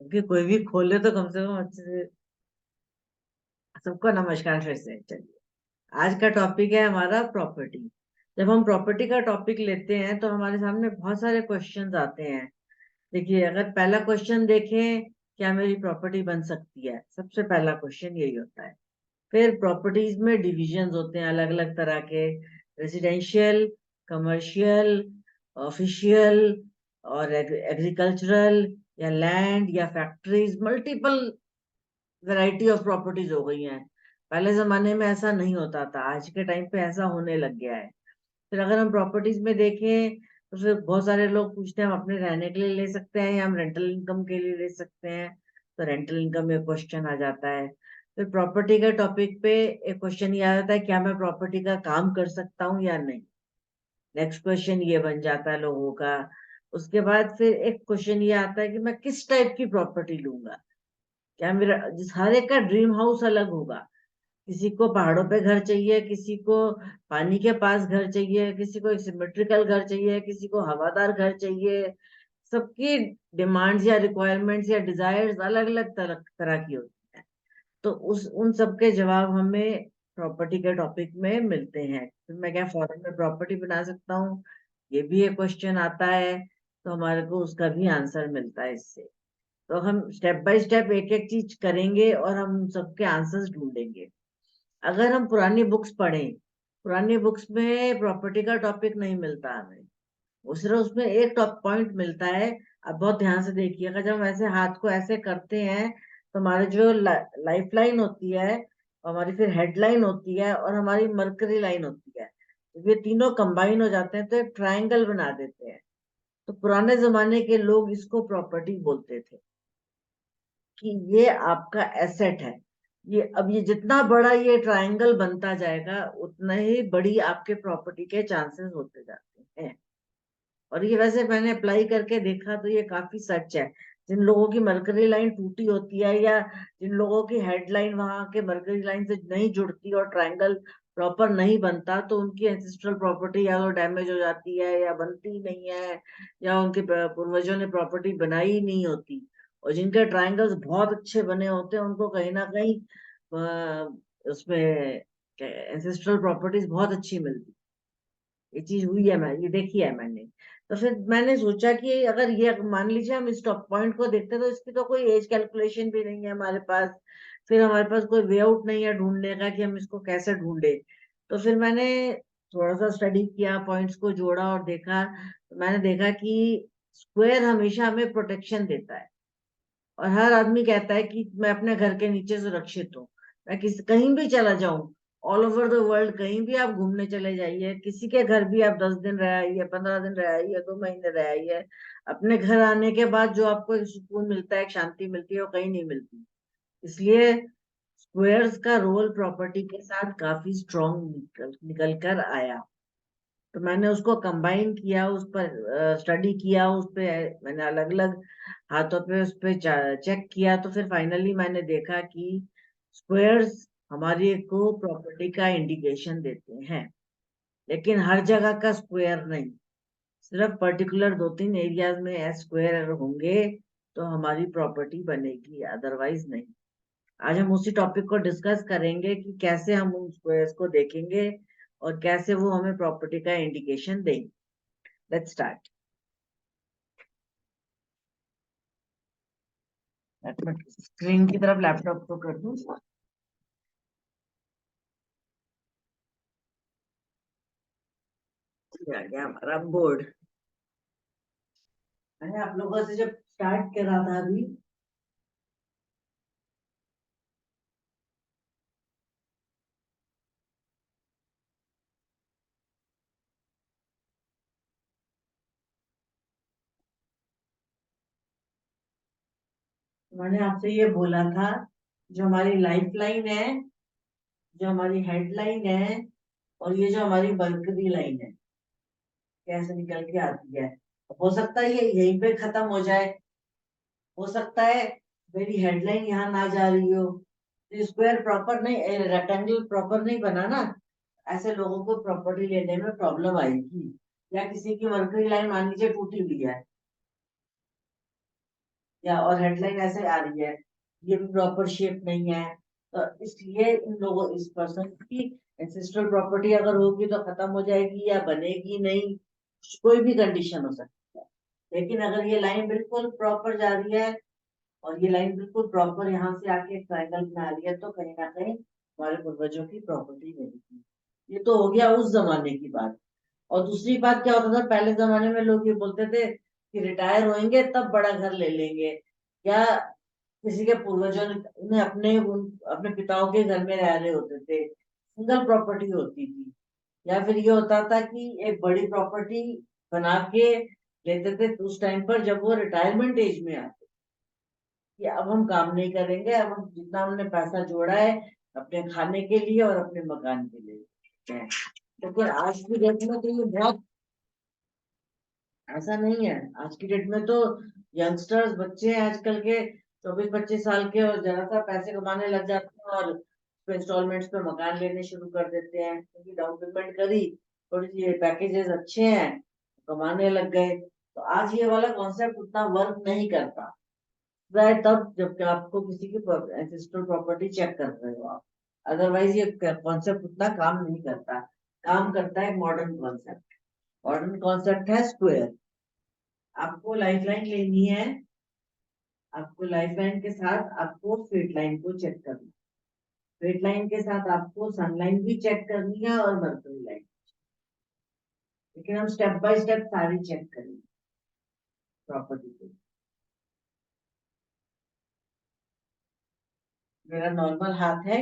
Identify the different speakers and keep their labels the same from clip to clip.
Speaker 1: क्योंकि कोई भी खोले तो कम से कम अच्छे से। सबको नमस्कार फिर से। चलिए, आज का टॉपिक है हमारा प्रॉपर्टी। जब हम प्रॉपर्टी का टॉपिक लेते हैं तो हमारे सामने बहुत सारे क्वेश्चंस आते हैं। देखिए, अगर पहला क्वेश्चन देखें, क्या मेरी प्रॉपर्टी बन सकती है, सबसे पहला क्वेश्चन यही होता है। फिर प्रॉपर्टीज में डिविजन्स होते हैं अलग अलग तरह के। रेजिडेंशियल, कमर्शियल, ऑफिशियल और एग्रीकल्चरल, या लैंड या factories, multiple variety of properties हो गई हैं। पहले जमाने में ऐसा नहीं होता था, आज के टाइम पे ऐसा होने लग गया है। फिर अगर हम प्रॉपर्टीज में देखें तो फिर बहुत सारे लोग पूछते हैं हम अपने रहने के लिए ले सकते हैं या हम रेंटल इनकम के लिए ले सकते हैं। तो रेंटल इनकम में क्वेश्चन आ जाता है। फिर प्रॉपर्टी के टॉपिक पे एक क्वेश्चन ये आ जाता है, क्या मैं प्रॉपर्टी का काम कर सकता हूँ या नहीं। नेक्स्ट क्वेश्चन ये बन जाता है लोगों का। उसके बाद फिर एक क्वेश्चन ये आता है कि मैं किस टाइप की प्रॉपर्टी लूंगा। क्या मेरा, जिस हर एक का ड्रीम हाउस अलग होगा। किसी को पहाड़ों पे घर चाहिए, किसी को पानी के पास घर चाहिए, किसी को एक सिमेट्रिकल घर चाहिए, किसी को हवादार घर चाहिए। सबकी डिमांड्स या रिक्वायरमेंट्स या डिजायर्स अलग अलग तरह तरह की होती हैं। तो उस उन सब के जवाब हमें प्रॉपर्टी के टॉपिक में मिलते हैं। फिर मैं क्या फॉरेन में प्रॉपर्टी बना सकता हूँ, ये भी एक क्वेश्चन आता है। तो हमारे को उसका भी आंसर मिलता है इससे। तो हम स्टेप बाय स्टेप एक एक चीज करेंगे और हम सबके आंसर्स ढूंढेंगे। अगर हम पुरानी बुक्स पढ़ें, पुरानी बुक्स में प्रॉपर्टी का टॉपिक नहीं मिलता हमें। वो सिर्फ उसमें एक टॉप पॉइंट मिलता है। अब बहुत ध्यान से देखिएगा, जब हम ऐसे हाथ को ऐसे करते हैं तो हमारे जो लाइफ लाइन होती है, हमारी फिर हेडलाइन होती है और हमारी मरकरी लाइन होती है, तो ये तीनों कंबाइन हो जाते हैं तो एक ट्रायंगल बना देते हैं। तो पुराने जमाने के लोग इसको प्रॉपर्टी बोलते थे कि ये आपका एसेट है। ये जितना बड़ा ये ट्रायंगल बनता जाएगा उतना ही बड़ी आपके प्रॉपर्टी के चांसेस होते जाते हैं। और ये वैसे मैंने अप्लाई करके देखा तो ये काफी सच है। जिन लोगों की मरकरी लाइन टूटी होती है या जिन लोगों की हेडलाइन वहां के मरकरी लाइन से नहीं जुड़ती और ट्रायंगल प्रॉपर नहीं बनता, तो उनकी एंसेस्ट्रल प्रॉपर्टी या तो डैमेज हो जाती है या बनती ही नहीं है, या उनके पूर्वजों ने प्रॉपर्टी बनाई ही नहीं होती। और जिनके ट्रायंगल्स बहुत अच्छे बने होते हैं उनको कहीं ना कहीं उसमें एंसेस्ट्रल प्रॉपर्टीज बहुत अच्छी मिलती। ये चीज हुई है, मैं ये देखी है मैंने। तो फिर मैंने सोचा कि अगर ये मान लीजिए हम इस टॉप पॉइंट को देखते हैं तो इसकी तो कोई एज कैलकुलेशन भी नहीं है हमारे पास। फिर हमारे पास कोई वे आउट नहीं है ढूंढने का कि हम इसको कैसे ढूंढे। तो फिर मैंने थोड़ा सा स्टडी किया, पॉइंट्स को जोड़ा और देखा, तो मैंने देखा कि स्क्वायर हमेशा हमें प्रोटेक्शन देता है। और हर आदमी कहता है कि मैं अपने घर के नीचे सुरक्षित हूँ। मैं किसी कहीं भी चला जाऊं, ऑल ओवर द वर्ल्ड कहीं भी आप घूमने चले जाइए, किसी के घर भी आप 10 दिन रह आइए, 15 दिन रह आइए, 2 महीने रह आइए, अपने घर आने के बाद जो आपको एक सुकून मिलता है, एक शांति मिलती है, वो कहीं नहीं मिलती। इसलिए स्क्वेयर्स का रोल प्रॉपर्टी के साथ काफी स्ट्रॉन्ग निकल कर आया। तो मैंने उसको कंबाइन किया, उस पर स्टडी किया, उस पे मैंने अलग अलग हाथों पे उस पे चेक किया। तो फिर फाइनली मैंने देखा कि स्क्वायर्स हमारी को प्रॉपर्टी का इंडिकेशन देते हैं, लेकिन हर जगह का स्क्वायर नहीं। सिर्फ पर्टिकुलर 2-3 एरियाज में स्क्वायर होंगे तो हमारी प्रॉपर्टी बनेगी, अदरवाइज नहीं। आज हम उसी टॉपिक को डिस्कस करेंगे कि कैसे हम उन स्क्वायर्स को देखेंगे और कैसे वो हमें प्रॉपर्टी का इंडिकेशन देंगे। Let's start. स्क्रीन की तरफ लैपटॉप को कर दूं। ये आ गया हमारा बोर्ड। मैंने आप लोगों से जब स्टार्ट करा था अभी, मैंने आपसे ये बोला था, जो हमारी लाइफ लाइन है, जो हमारी हेडलाइन है, और ये जो हमारी बल्करी लाइन है, कैसे निकल के आती है। हो सकता है ये यहीं पे खत्म हो जाए, हो सकता है मेरी हेडलाइन यहाँ ना जा रही हो। स्क्वायर प्रॉपर नहीं, रेक्टेंगल प्रॉपर नहीं बना ना, ऐसे लोगों को प्रॉपर्टी लेने में प्रॉब्लम आएगी। या किसी की मरकरी लाइन मान लीजिए टूटी हुई है, या और हेडलाइन ऐसे आ रही है, ये भी प्रॉपर शेप नहीं है, तो इसलिए इन लोगों इस पर्सन की एंसेस्ट्रल प्रॉपर्टी अगर होगी तो खत्म हो जाएगी या बनेगी नहीं, कोई भी कंडीशन हो सकती है। लेकिन अगर ये लाइन बिल्कुल प्रॉपर जा रही है और ये लाइन बिल्कुल प्रॉपर यहाँ से आके ट्रायंगल बना रही है, तो कहीं ना कहीं हमारे पूर्वजों की प्रॉपर्टी मिलेगी। ये तो हो गया उस जमाने की बात। और दूसरी बात क्या होता था, पहले जमाने में लोग ये बोलते थे कि रिटायर होंगे तब बड़ा घर ले लेंगे, या किसी के पूर्वजों ने अपने पिताओं के घर में रह रहे होते थे, सिंगल प्रॉपर्टी होती थी। या फिर ये होता था कि एक बड़ी प्रॉपर्टी बना के लेते थे उस टाइम पर जब वो रिटायरमेंट एज में आते, कि अब हम काम नहीं करेंगे, अब हम जितना हमने पैसा जोड़ा है अपने खाने के लिए और अपने मकान के लिए। लेकिन आज की डेट में तो ये बहुत ऐसा नहीं है। आज की डेट में तो यंगस्टर्स बच्चे हैं आजकल के 24-25 साल के, और जरा सा पैसे कमाने लग जाते हैं और इंस्टॉलमेंट्स पे मकान लेने शुरू कर देते हैं, क्योंकि डाउन पेमेंट करी, थोड़ी सी पैकेजेस अच्छे हैं, कमाने लग गए। तो आज ये वाला कॉन्सेप्ट उतना वर्क नहीं करता है तब जब आपको किसी की एंसेस्ट्रल प्रॉपर्टी चेक कर रहे हो आप। अदरवाइज ये कॉन्सेप्ट उतना काम नहीं करता। काम करता है मॉडर्न कॉन्सेप्ट। मॉडर्न कॉन्सेप्ट है स्क्वायर। आपको लाइफलाइन लेनी है, आपको लाइफलाइन के साथ आपको स्ट्रेट लाइन को चेक करना, स्ट्रेट लाइन के साथ आपको सनलाइन भी चेक करनी है और मर्करी लाइन। लेकिन हम स्टेप बाय स्टेप सारी चेक करेंगे प्रॉपर्टी को। मेरा नॉर्मल हाथ है,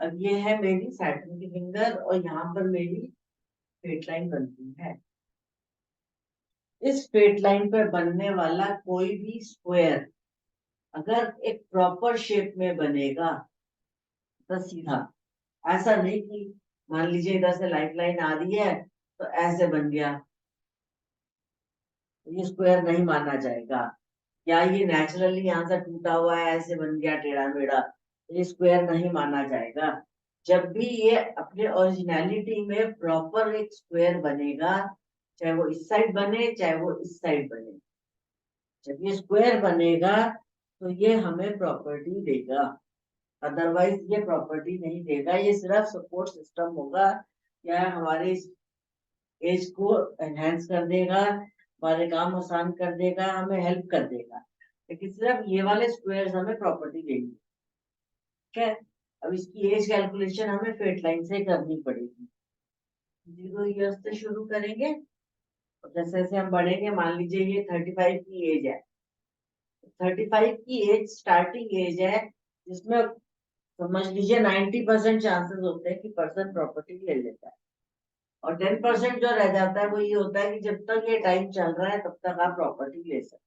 Speaker 1: अब ये है मेरी सैटर्न की फिंगर, और यहाँ पर मेरी स्ट्रेट लाइन बनती है। इस स्ट्रेट लाइन पर बनने वाला कोई भी स्क्वायर अगर एक प्रॉपर शेप में बनेगा तो सीधा, ऐसा नहीं कि मान लीजिए इधर से लाइफ लाइन आ रही है तो ऐसे बन गया, तो ये स्क्वायर नहीं माना जाएगा। या ये नेचुरली यहाँ से टूटा हुआ है ऐसे बन गया टेढ़ा मेढ़ा, तो ये स्क्वायर नहीं माना जाएगा। जब भी ये अपने ओरिजिनलिटी में प्रॉपर एक स्क्वायर बनेगा, चाहे वो इस साइड बने चाहे वो इस साइड बने, जब ये स्क्वायर बनेगा तो ये हमें प्रॉपर्टी देगा। अदरवाइज ये प्रॉपर्टी नहीं देगा, ये सिर्फ सपोर्ट सिस्टम होगा, या हमारे एज को एनहेंस कर देगा, हमारे काम आसान कर देगा, हमें हेल्प कर देगा, लेकिन सिर्फ ये वाले स्क्वायर्स हमें प्रॉपर्टी देंगे। ठीक है। अब इसकी एज कैलकुलेशन हमें फेट लाइन से करनी पड़ेगी। 0 ईयर्स से शुरू करेंगे और जैसे जैसे हम बढ़ेंगे, मान लीजिए ये 35 की एज है, 35 की एज स्टार्टिंग एज है जिसमें समझ लीजिए 90% चांसेस होते हैं कि पर्सन प्रॉपर्टी ले लेता है, और 10% जो रह जाता है वो ये होता है कि जब तक ये टाइम चल रहा है तब तक आप प्रॉपर्टी ले सकते हैं।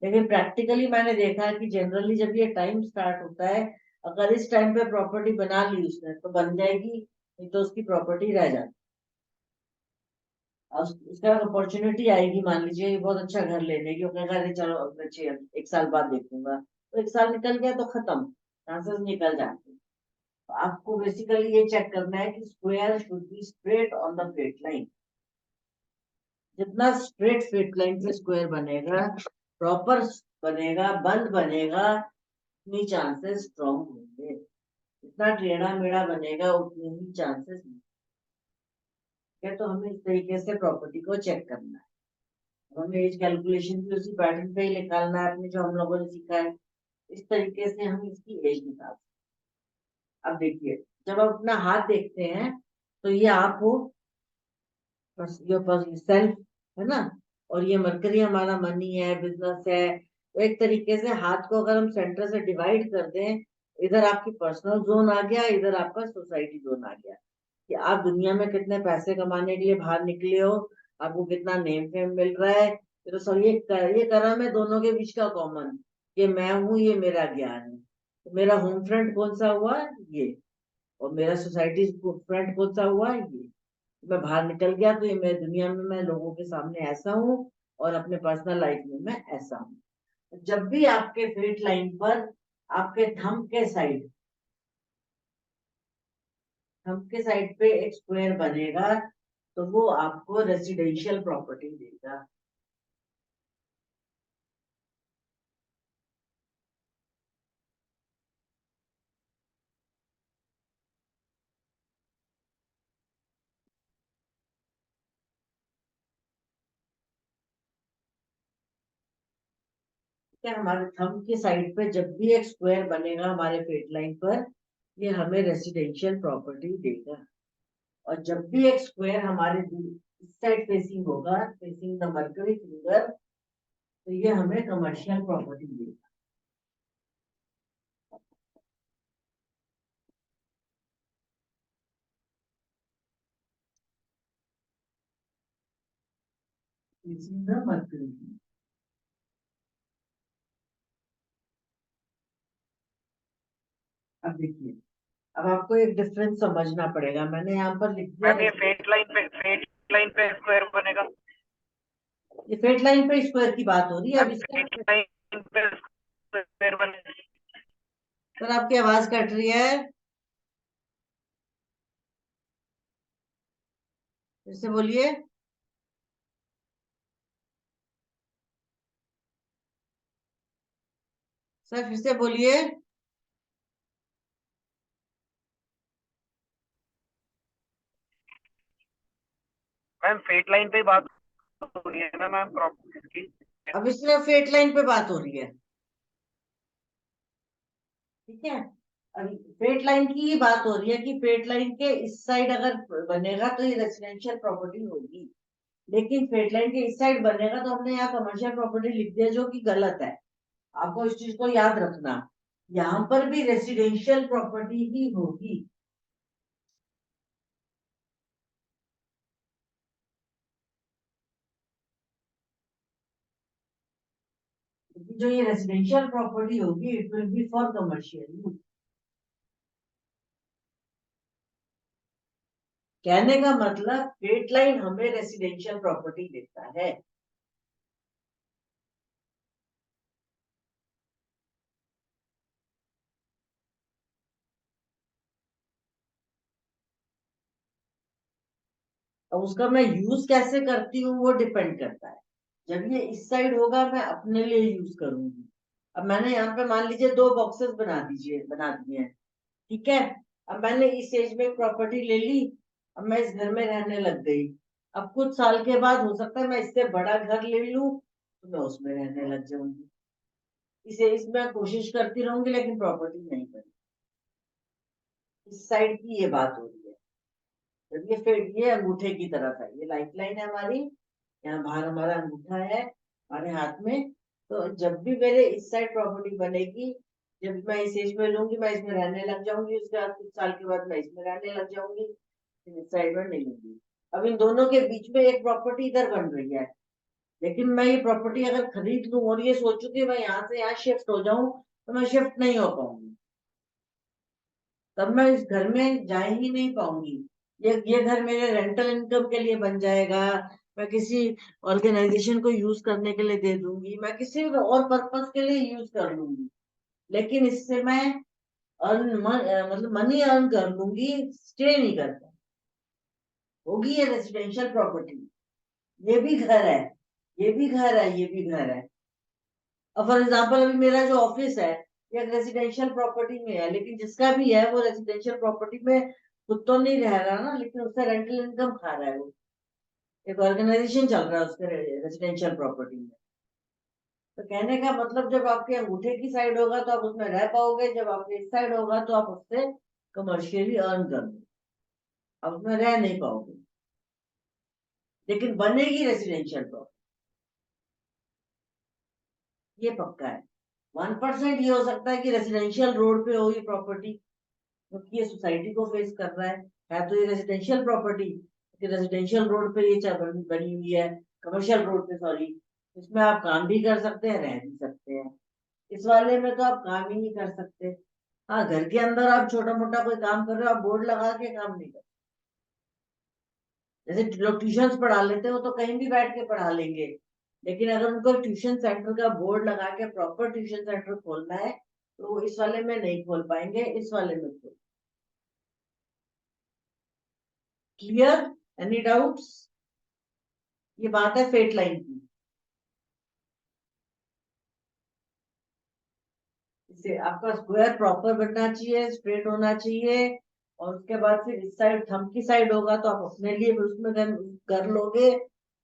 Speaker 1: लेकिन प्रैक्टिकली मैंने देखा है कि जनरली जब ये टाइम स्टार्ट होता है, अगर इस टाइम पे प्रॉपर्टी बना ली उसने तो बन जाएगी, नहीं तो उसकी प्रॉपर्टी रह जाती है। उसका अपॉर्चुनिटी आएगी, मान लीजिए ये बहुत अच्छा घर लेने की, वो कहेगा अरे चलो अच्छे 1 साल बाद देखूंगा, तो 1 साल निकल गया तो खत्म, चांसेस निकल जाते हैं। तो आपको बेसिकली ये चेक करना है कि square should be straight on the flat line. जितना स्ट्रेट फ्लेट लाइन पे स्क्वायर बनेगा, प्रॉपर बनेगा, बंद बनेगा, उतनी चांसेस स्ट्रॉन्ग होंगे। जितना टेढ़ा मेढ़ा बनेगा उतने ही चांसेस है। तो हमें इस तरीके से प्रॉपर्टी को चेक करना है। हमें एज कैलकुलेशन भी उसी पैटर्न पे ही निकालना है, अपने जो हम लोगों ने सीखा है इस तरीके से हम इसकी एज निकाल सकते हैं। अब देखिए, जब आप अपना हाथ देखते हैं तो ये आप हो, योर सेल्फ, है ना, और ये मरकरी हमारा मनी है, बिजनेस है। तो एक तरीके से हाथ को अगर हम सेंटर से डिवाइड कर दें, इधर आपकी पर्सनल जोन आ गया, इधर आपका सोसाइटी जोन आ गया, कि आप दुनिया में कितने पैसे कमाने के लिए बाहर निकले हो, आपको कितना नेम फेम मिल रहा है। तो सब ये कर्म है दोनों के बीच का कॉमन, कि मैं हूँ, ये मेरा ज्ञान है। तो मेरा होम फ्रंट कौन सा हुआ, ये, और मेरा सोसाइटी फ्रंट कौन सा हुआ, ये। मैं बाहर निकल गया तो ये मैं दुनिया में मैं लोगों के सामने ऐसा हूँ, और अपने पर्सनल लाइफ में मैं ऐसा हूँ। जब भी आपके फेट लाइन पर आपके थंब के साइड पे एक स्क्वायर बनेगा, तो वो आपको रेसिडेंशियल प्रॉपर्टी देगा। क्या हमारे थंब की साइड पे जब भी एक स्क्वायर बनेगा हमारे फेट लाइन पर, ये हमें रेसिडेंशियल प्रॉपर्टी देगा। और जब भी एक स्क्वायर हमारे इस साइड फेसिंग होगा, फेसिंग द मर्करी फिंगर, तो ये हमें कमर्शियल प्रॉपर्टी देगा। Facing the mercury. अब देखिए, अब आपको एक डिफरेंस समझना पड़ेगा। मैंने यहाँ पर लिख दिया,
Speaker 2: मैम ये फेट लाइन पे स्क्वायर बनेगा।
Speaker 1: ये फेट लाइन पे स्क्वायर की बात हो रही है। अब
Speaker 2: मैम
Speaker 1: इसका
Speaker 2: फेट लाइन पे स्क्वायर बनेगा।
Speaker 1: पर आपकी आवाज कट रही है, फिर से बोलिए। सर फिर से बोलिए।
Speaker 2: मैम फेट लाइन पे बात हो रही है ना मैम प्रॉपर्टी की।
Speaker 1: अब इसमें फेट लाइन पे बात हो रही है, ठीक है। अभी फेट लाइन की ही बात हो रही है कि फेट लाइन के इस साइड अगर बनेगा तो ये रेसिडेंशियल प्रॉपर्टी होगी, लेकिन फेट लाइन के इस साइड बनेगा तो हमने यहाँ कमर्शियल प्रॉपर्टी लिख दिया, जो कि गलत है। आपको इस चीज को याद रखना, यहाँ पर भी रेसिडेंशियल प्रॉपर्टी ही होगी। जो ये रेसिडेंशियल प्रॉपर्टी होगी, it will be for commercial use. कहने का मतलब फेट लाइन हमें रेसिडेंशियल प्रॉपर्टी देता है। अब उसका मैं यूज कैसे करती हूँ वो डिपेंड करता है। जब ये इस साइड होगा मैं अपने लिए यूज करूंगी। अब मैंने यहाँ पे मान लीजिए दो बॉक्सेस बना दिए हैं, ठीक है। अब मैंने इस एज में प्रॉपर्टी ले ली, अब मैं इस घर में रहने लग गई। अब कुछ साल के बाद हो सकता है मैं इससे बड़ा घर ले लूं, तो मैं उसमें रहने लग जाऊंगी। इसे इसमें कोशिश करती रहूंगी लेकिन प्रॉपर्टी नहीं बनी। इस साइड की ये बात हो रही है। जब ये अंगूठे की तरफ है, ये लाइफ लाइन है हमारी, यहाँ बाहर हमारा अंगूठा है हमारे हाथ में। तो जब भी मेरे इस साइड प्रॉपर्टी बनेगी, जब मैं इस एज में लूंगी मैं इसमें रहने लग जाऊंगी, उसके बाद कुछ साल के बाद मैं इसमें रहने लग जाऊंगी, फिर इस साइड में नहीं लूंगी। अब इन दोनों के बीच में एक प्रॉपर्टी इधर बन रही है, लेकिन मैं ये प्रॉपर्टी अगर खरीद लूं और ये सोचूं कि मैं यहाँ से यहाँ शिफ्ट हो जाऊं, तो मैं शिफ्ट नहीं हो पाऊंगी। तब मैं इस घर में जा ही नहीं पाऊंगी। ये घर मेरे रेंटल इनकम के लिए बन जाएगा, मैं किसी ऑर्गेनाइजेशन को यूज करने के लिए दे दूंगी, मैं किसी और पर्पस के लिए यूज कर लूंगी, लेकिन इससे मैं मतलब मनी अर्न कर लूंगी, स्टे नहीं करता। होगी ये रेसिडेंशियल प्रॉपर्टी। ये भी घर है, ये भी घर है, ये भी घर है। अब फॉर एग्जाम्पल अभी मेरा जो ऑफिस है, ये रेसिडेंशियल प्रॉपर्टी में है, लेकिन जिसका भी है वो रेसिडेंशियल प्रॉपर्टी में खुद तो नहीं रह रहा ना, लेकिन उससे रेंटल इनकम खा रहा है वो। एक ऑर्गेनाइजेशन चल रहा है उसके रेसिडेंशियल प्रॉपर्टी में। तो कहने का मतलब जब आपके अंगूठे की साइड होगा तो आप उसमें रह पाओगे, जब आपके इस साइड होगा तो आप उससे कमर्शियली अर्न कर लो, आप उसमें रह नहीं पाओगे, लेकिन बनेगी रेसिडेंशियल प्रॉपर्टी, ये पक्का है। 1% ये हो सकता है कि रेसिडेंशियल रोड पे हो ये प्रॉपर्टी, क्योंकि ये सोसाइटी को फेस कर रहा है तो ये रेजिडेंशियल प्रॉपर्टी, रेजिडेंशियल रोड पे ये बनी हुई है, कमर्शियल रोड पे सॉरी। इसमें आप काम भी कर सकते हैं, रह भी सकते हैं। इस वाले में तो आप काम ही नहीं कर सकते। हाँ, घर के अंदर आप छोटा मोटा कोई काम कर रहे हो, आप बोर्ड लगा के काम नहीं कर, जैसे लोग ट्यूशन पढ़ा लेते हैं वो तो कहीं भी बैठ के पढ़ा लेंगे, लेकिन अगर उनको ट्यूशन सेंटर का बोर्ड लगा के प्रॉपर ट्यूशन सेंटर खोलना है तो वो इस वाले में नहीं खोल पाएंगे, इस वाले में खोल। क्लियर? Any doubts? ये बात है फेट लाइन की। इससे आपका स्क्वायर प्रॉपर बनना चाहिए, स्ट्रेट होना चाहिए, और उसके बाद फिर इस साइड थंब की साइड होगा तो आप अपने लिए भी उसमें घर लोगे,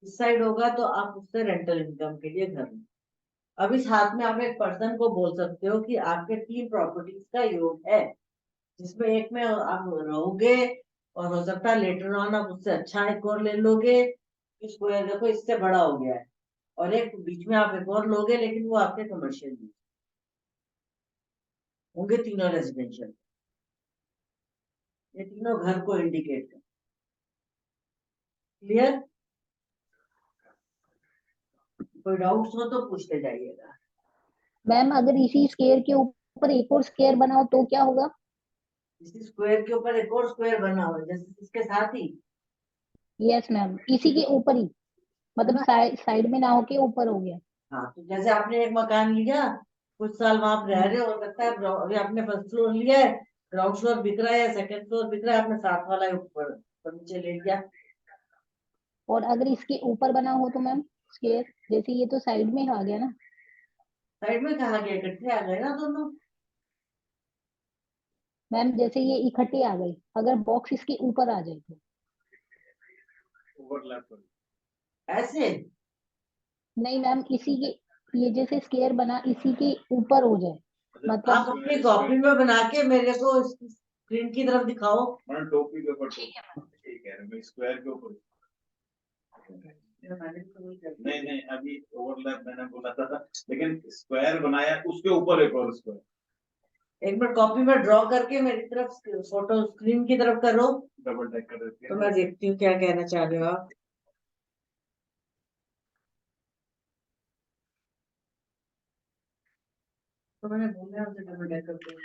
Speaker 1: इस साइड होगा तो आप उससे रेंटल इनकम के लिए घर लोगे। अब इस हाथ में आप एक पर्सन को बोल सकते हो कि आपके 3 प्रॉपर्टीज का योग है, जिसमें एक में आप रहोगे और हो सकता है लेटर ऑन आप उससे अच्छा एक और ले लोगे, इसको देखो इससे बड़ा हो गया है, और एक बीच में आप एक और लोगे लेकिन वो आपके कमर्शियल होंगे, तीनों रेजिडेंशियल। ये तीनों घर को इंडिकेट कर। क्लियर? कोई डाउट्स हो तो पूछते जाइएगा।
Speaker 3: मैम अगर इसी स्क्वायर के ऊपर एक और स्क्वायर बनाओ तो क्या होगा?
Speaker 1: इसी स्क्वायर के ऊपर एक और स्क्वायर बना हुआ है, जैसे इसके साथ ही।
Speaker 3: यस मैम, इसी के ऊपर ही, मतलब साइड में ना होके ऊपर हो गया।
Speaker 1: हाँ, तो जैसे आपने एक मकान लिया, कुछ साल वहां आप रह रहे हो सकता है, अभी आपने फर्स्ट फ्लोर लिया है, ग्राउंड फ्लोर बिक रहा है या सेकंड फ्लोर बिक रहा है, आपने साथ वाला ऊपर ऊपर नीचे ले लिया।
Speaker 3: और अगर इसके ऊपर बना हो तो मैम स्क्वायर, जैसे ये तो साइड में आ गया ना।
Speaker 1: साइड में कहा गया, इकट्ठे आ गए ना दोनों।
Speaker 3: मैम जैसे ये इकट्ठे आ गए, अगर बॉक्स इसके ऊपर आ जाए तो?
Speaker 2: ओवरलैप।
Speaker 1: ऐसे
Speaker 3: नहीं मैम, इसी के, ये जैसे स्क्वायर बना इसी के ऊपर हो जाए,
Speaker 1: आप
Speaker 3: मतलब।
Speaker 1: अपनी कॉपी में बना के मेरे को स्क्रीन की तरफ दिखाओ।
Speaker 2: टोपी के ऊपर
Speaker 3: ठीक है मैम।
Speaker 2: ठीक है, स्क्वायर के ऊपर नहीं नहीं, अभी ओवरलैप मैंने बोला था, लेकिन स्क्वायर बनाया उसके ऊपर एक और स्क्वायर।
Speaker 1: एक बार कॉपी में ड्रॉ करके मेरी तरफ फोटो स्क्रीन की तरफ करो,
Speaker 2: डबल टैक कर देते
Speaker 1: तो
Speaker 2: हैं।
Speaker 1: मैं देखती हूँ क्या कहना चाह रहे हो आप। तो मैंने बोला उसे डबल टैक करके।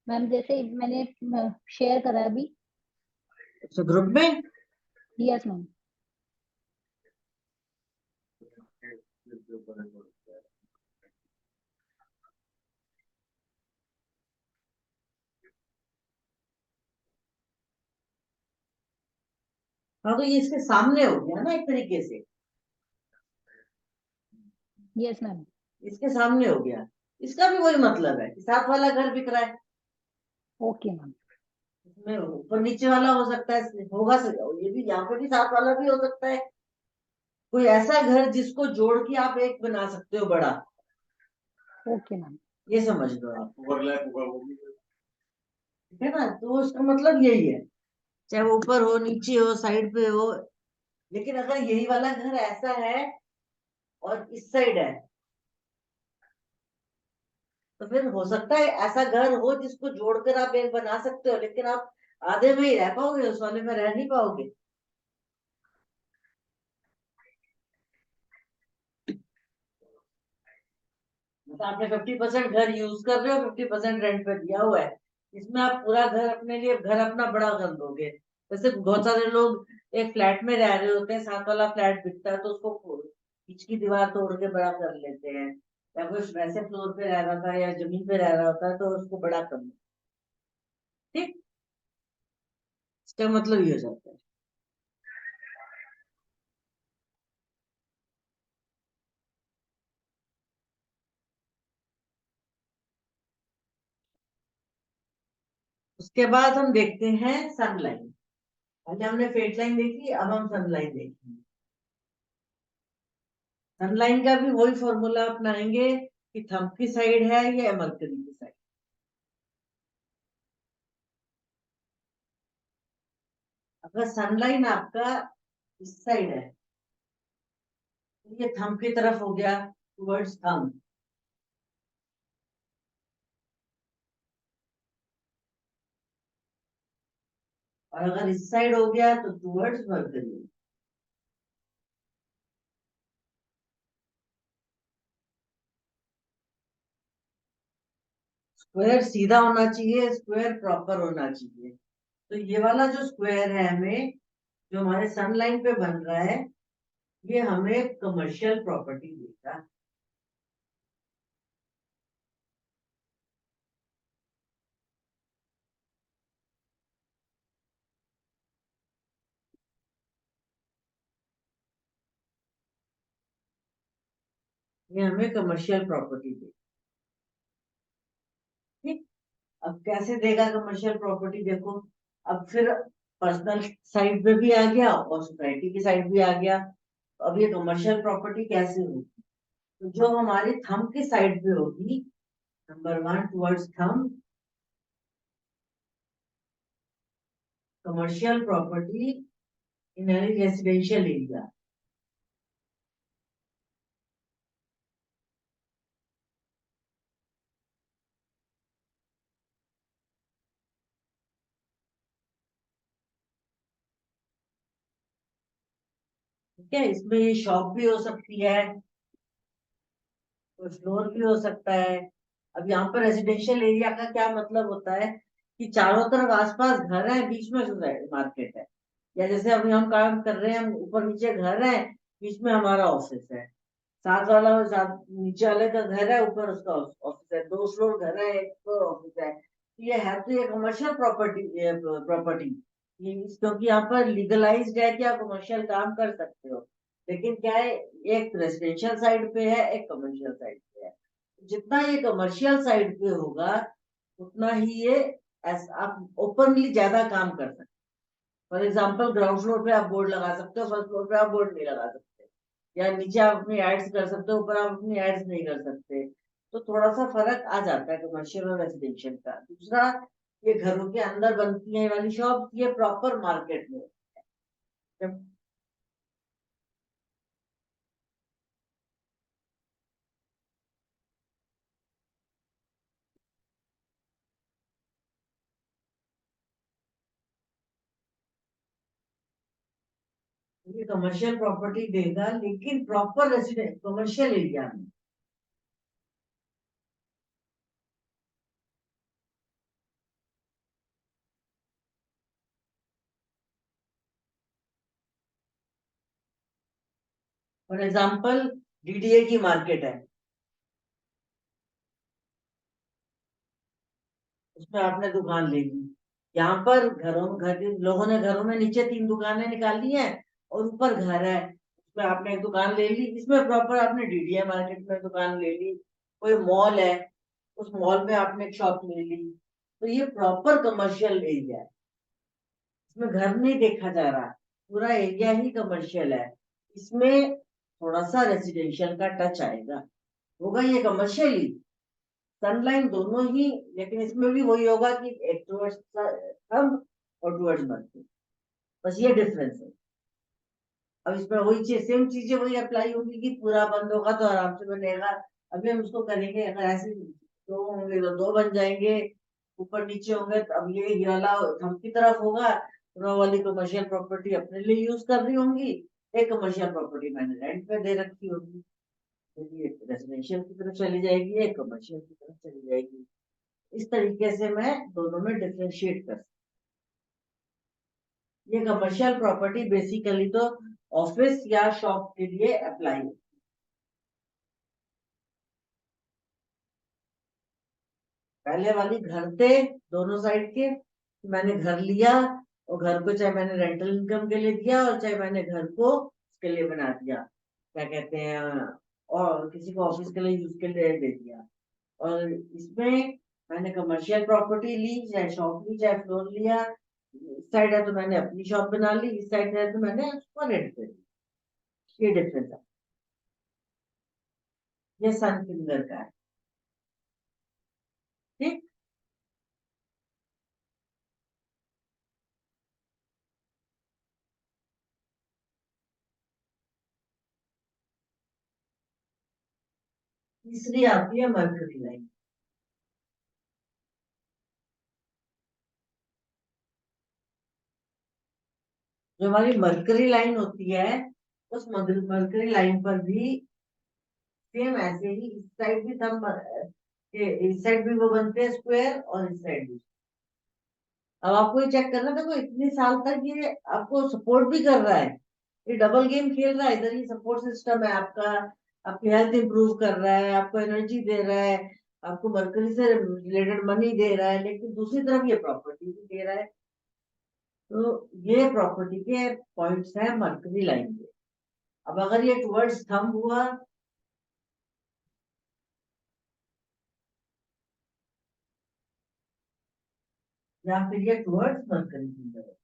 Speaker 3: मैम जैसे मैंने शेयर करा अभी।
Speaker 1: अच्छा, ग्रुप में।
Speaker 3: Yes ma'am.
Speaker 2: इसके ऊपर एक और square।
Speaker 1: हाँ, तो ये इसके सामने हो गया ना एक तरीके से।
Speaker 3: Yes ma'am.
Speaker 1: इसके सामने हो गया। इसका भी वही मतलब है कि साथ वाला घर बिक रहा है।
Speaker 3: Okay ma'am.
Speaker 1: इसमें ऊपर नीचे वाला हो सकता है, होगा ये भी, यहाँ पे भी साथ वाला भी हो सकता है। कोई ऐसा घर जिसको जोड़ के आप एक बना सकते हो बड़ा।
Speaker 3: Okay ma'am.
Speaker 1: ये समझ लो आप।
Speaker 2: ओवरलैप होगा वो भी।
Speaker 1: ठीक है ना, तो उसका मतलब यही है, चाहे वो ऊपर हो नीचे हो साइड पे हो। लेकिन अगर यही वाला घर ऐसा है और इस साइड है, तो फिर हो सकता है ऐसा घर हो जिसको जोड़कर आप एक बना सकते हो, लेकिन आप आधे में ही रह पाओगे, उस वाले में रह नहीं पाओगे। मतलब आपने 50% घर यूज कर रहे हो, 50% रेंट पे दिया हुआ है, इसमें आप पूरा घर अपने लिए, घर अपना बड़ा कर लोगे। जैसे बहुत सारे लोग एक फ्लैट में रह रहे होते हैं, साथ वाला फ्लैट बिकता है तो उसको बीच की दीवार तोड़ के बड़ा कर लेते हैं, या कोई वैसे फ्लोर पे रह रहा था या जमीन पे रह रहा होता है तो उसको बड़ा कर लेते हैं। ठीक, इसका मतलब ये हो जाता है। उसके बाद हम देखते हैं सनलाइन। पहले हमने फेट लाइन देखी, अब हम सनलाइन देखेंगे। सनलाइन का भी वही फॉर्मूला अपनाएंगे कि थंब की साइड है या मरकरी की साइड। अगर सनलाइन आपका इस साइड है तो ये थंब की तरफ हो गया, टुवर्ड्स थंब। और अगर इस साइड हो गया तो टुवर्ड्स मरकरी। स्क्वायर सीधा होना चाहिए, स्क्वायर प्रॉपर होना चाहिए। तो ये वाला जो स्क्वायर है हमें, जो हमारे सनलाइन पे बन रहा है, ये हमें कमर्शियल प्रॉपर्टी देगा। ये हमें कमर्शियल प्रॉपर्टी देगा। ठीक, अब कैसे देगा कमर्शियल प्रॉपर्टी, देखो। अब फिर पर्सनल साइड पे भी आ गया और सोसाइटी की साइड भी आ गया। अब ये कमर्शियल प्रॉपर्टी कैसे होगी? तो जो हमारी थंब की साइड पे होगी, number 1 towards thumb, commercial property in any residential area. ठीक है, इसमें ये शॉप भी हो सकती है, तो फ्लोर भी हो सकता है। अब यहाँ पर रेजिडेंशियल एरिया का क्या मतलब होता है कि चारों तरफ आसपास घर है, बीच में मार्केट है। या जैसे अभी हम काम कर रहे हैं, हम ऊपर नीचे घर है, बीच में हमारा ऑफिस है। साथ वाला नीचे वाले का घर है, ऊपर उसका ऑफिस है, 2 फ्लोर घर है, एक फ्लोर ऑफिस है। तो ये कमर्शियल प्रॉपर्टी क्योंकि यहाँ पर लीगलाइज्ड है कि आप कमर्शियल काम कर सकते हो। लेकिन क्या है, एक रेजिडेंशियल साइड पे है, एक कमर्शियल साइड पे है। जितना ये कमर्शियल साइड पे होगा, उतना ही ये आप ओपनली ज्यादा काम कर सकते हो। फॉर एग्जाम्पल, ग्राउंड फ्लोर पे आप बोर्ड लगा सकते हो, फर्स्ट फ्लोर पे आप बोर्ड नहीं लगा सकते। या नीचे आप अपनी एड्स कर सकते हो, ऊपर आप अपनी एड्स नहीं कर सकते। तो थोड़ा सा फर्क आ जाता है कमर्शियल और रेजिडेंशियल का। दूसरा, ये घरों के अंदर बनती है वाली शॉप, ये प्रॉपर मार्केट में। जब ये कमर्शियल प्रॉपर्टी देगा, लेकिन प्रॉपर रेसिडेंट कमर्शियल एरिया में। फॉर एग्जाम्पल, डीडीए की मार्केट है, उसमें आपने दुकान ले ली। यहाँ पर घर के लोगों ने घरों में नीचे 3 दुकानें निकाली हैं, और ऊपर घर है, उसमें आपने एक दुकान ले ली। इसमें प्रॉपर आपने डीडीए मार्केट में दुकान ले ली। कोई मॉल है, उस मॉल में आपने एक शॉप ले ली। तो ये प्रॉपर कमर्शियल एरिया है, इसमें घर नहीं देखा जा रहा, पूरा एरिया ही कमर्शियल है। इसमें थोड़ा सा रेसिडेंशियल का टच आएगा, होगा ये कमर्शियल ही, सनलाइन दोनों ही। लेकिन इसमें भी वही होगा कि एक टुवर्ड्स थंब और टुवर्ड्स मर्क्यूरी, बस ये डिफरेंस है। अब इसमें वही चीज, सेम चीजें वही अप्लाई होगी कि पूरा बंद होगा तो आराम से बनेगा। अभी हम इसको करेंगे, अगर ऐसे दो होंगे तो 2 बन जाएंगे, ऊपर नीचे होंगे तो अब ये वाला थंब की तरफ होगा, तो वो वाली कमर्शियल प्रॉपर्टी अपने लिए यूज कर रही होंगी, एक कमर्शियल प्रॉपर्टी मैंने रेंट पे दे रखी होगी। तो ये रेजिडेंशियल की तरफ चली जाएगी, एक कमर्शियल की तरफ चली जाएगी। इस तरीके से मैं दोनों में डिफरेंशिएट कर सकती हूँ। ये कमर्शियल प्रॉपर्टी बेसिकली तो ऑफिस या शॉप के लिए अप्लाई होती है। पहले वाली घर थे दोनों साइड के, मैंने घर लिया, और घर को चाहे मैंने रेंटल इनकम के लिए दिया, और चाहे मैंने घर को उसके लिए बना दिया, क्या कहते हैं, और किसी को ऑफिस के लिए यूज के लिए दे दिया। और इसमें मैंने कमर्शियल प्रॉपर्टी ली, चाहे शॉप ली, चाहे फ्लोर लिया। इस साइड है तो मैंने अपनी शॉप बना ली, इस साइड है तो मैंने उसको रेंट पे दी। ये डिफरेंस है। ये सन फिंगर का है। ठीक। तीसरी आती है मर्करी लाइन। जो हमारी मर्करी लाइन होती है, उस मर्करी लाइन पर भी सेम ऐसे ही, इस साइड भी थंब, इस साइड भी वो बनते हैं स्क्वायर, और इस साइड भी। अब आपको ये चेक करना, देखो इतने साल तक ये आपको सपोर्ट भी कर रहा है, ये डबल गेम खेल रहा है। इधर ये सपोर्ट सिस्टम है आपका, आपकी हेल्थ इंप्रूव कर रहा है, आपको एनर्जी दे रहा है, आपको मरकरी से रिलेटेड मनी दे रहा है, लेकिन दूसरी तरफ ये प्रॉपर्टी भी दे रहा है। तो ये प्रॉपर्टी के पॉइंट्स हैं मरकरी लाइन के। अब अगर ये टुवर्ड्स थंब हुआ, या फिर ये टुवर्ड्स मरकरी फिंगर,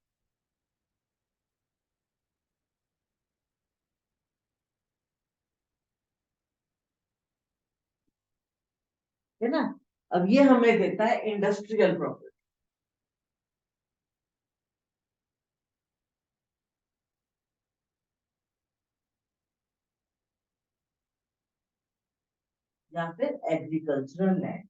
Speaker 1: है ना। अब ये हमें देता है इंडस्ट्रियल प्रॉपर्टी। या फिर एग्रीकल्चरल लैंड।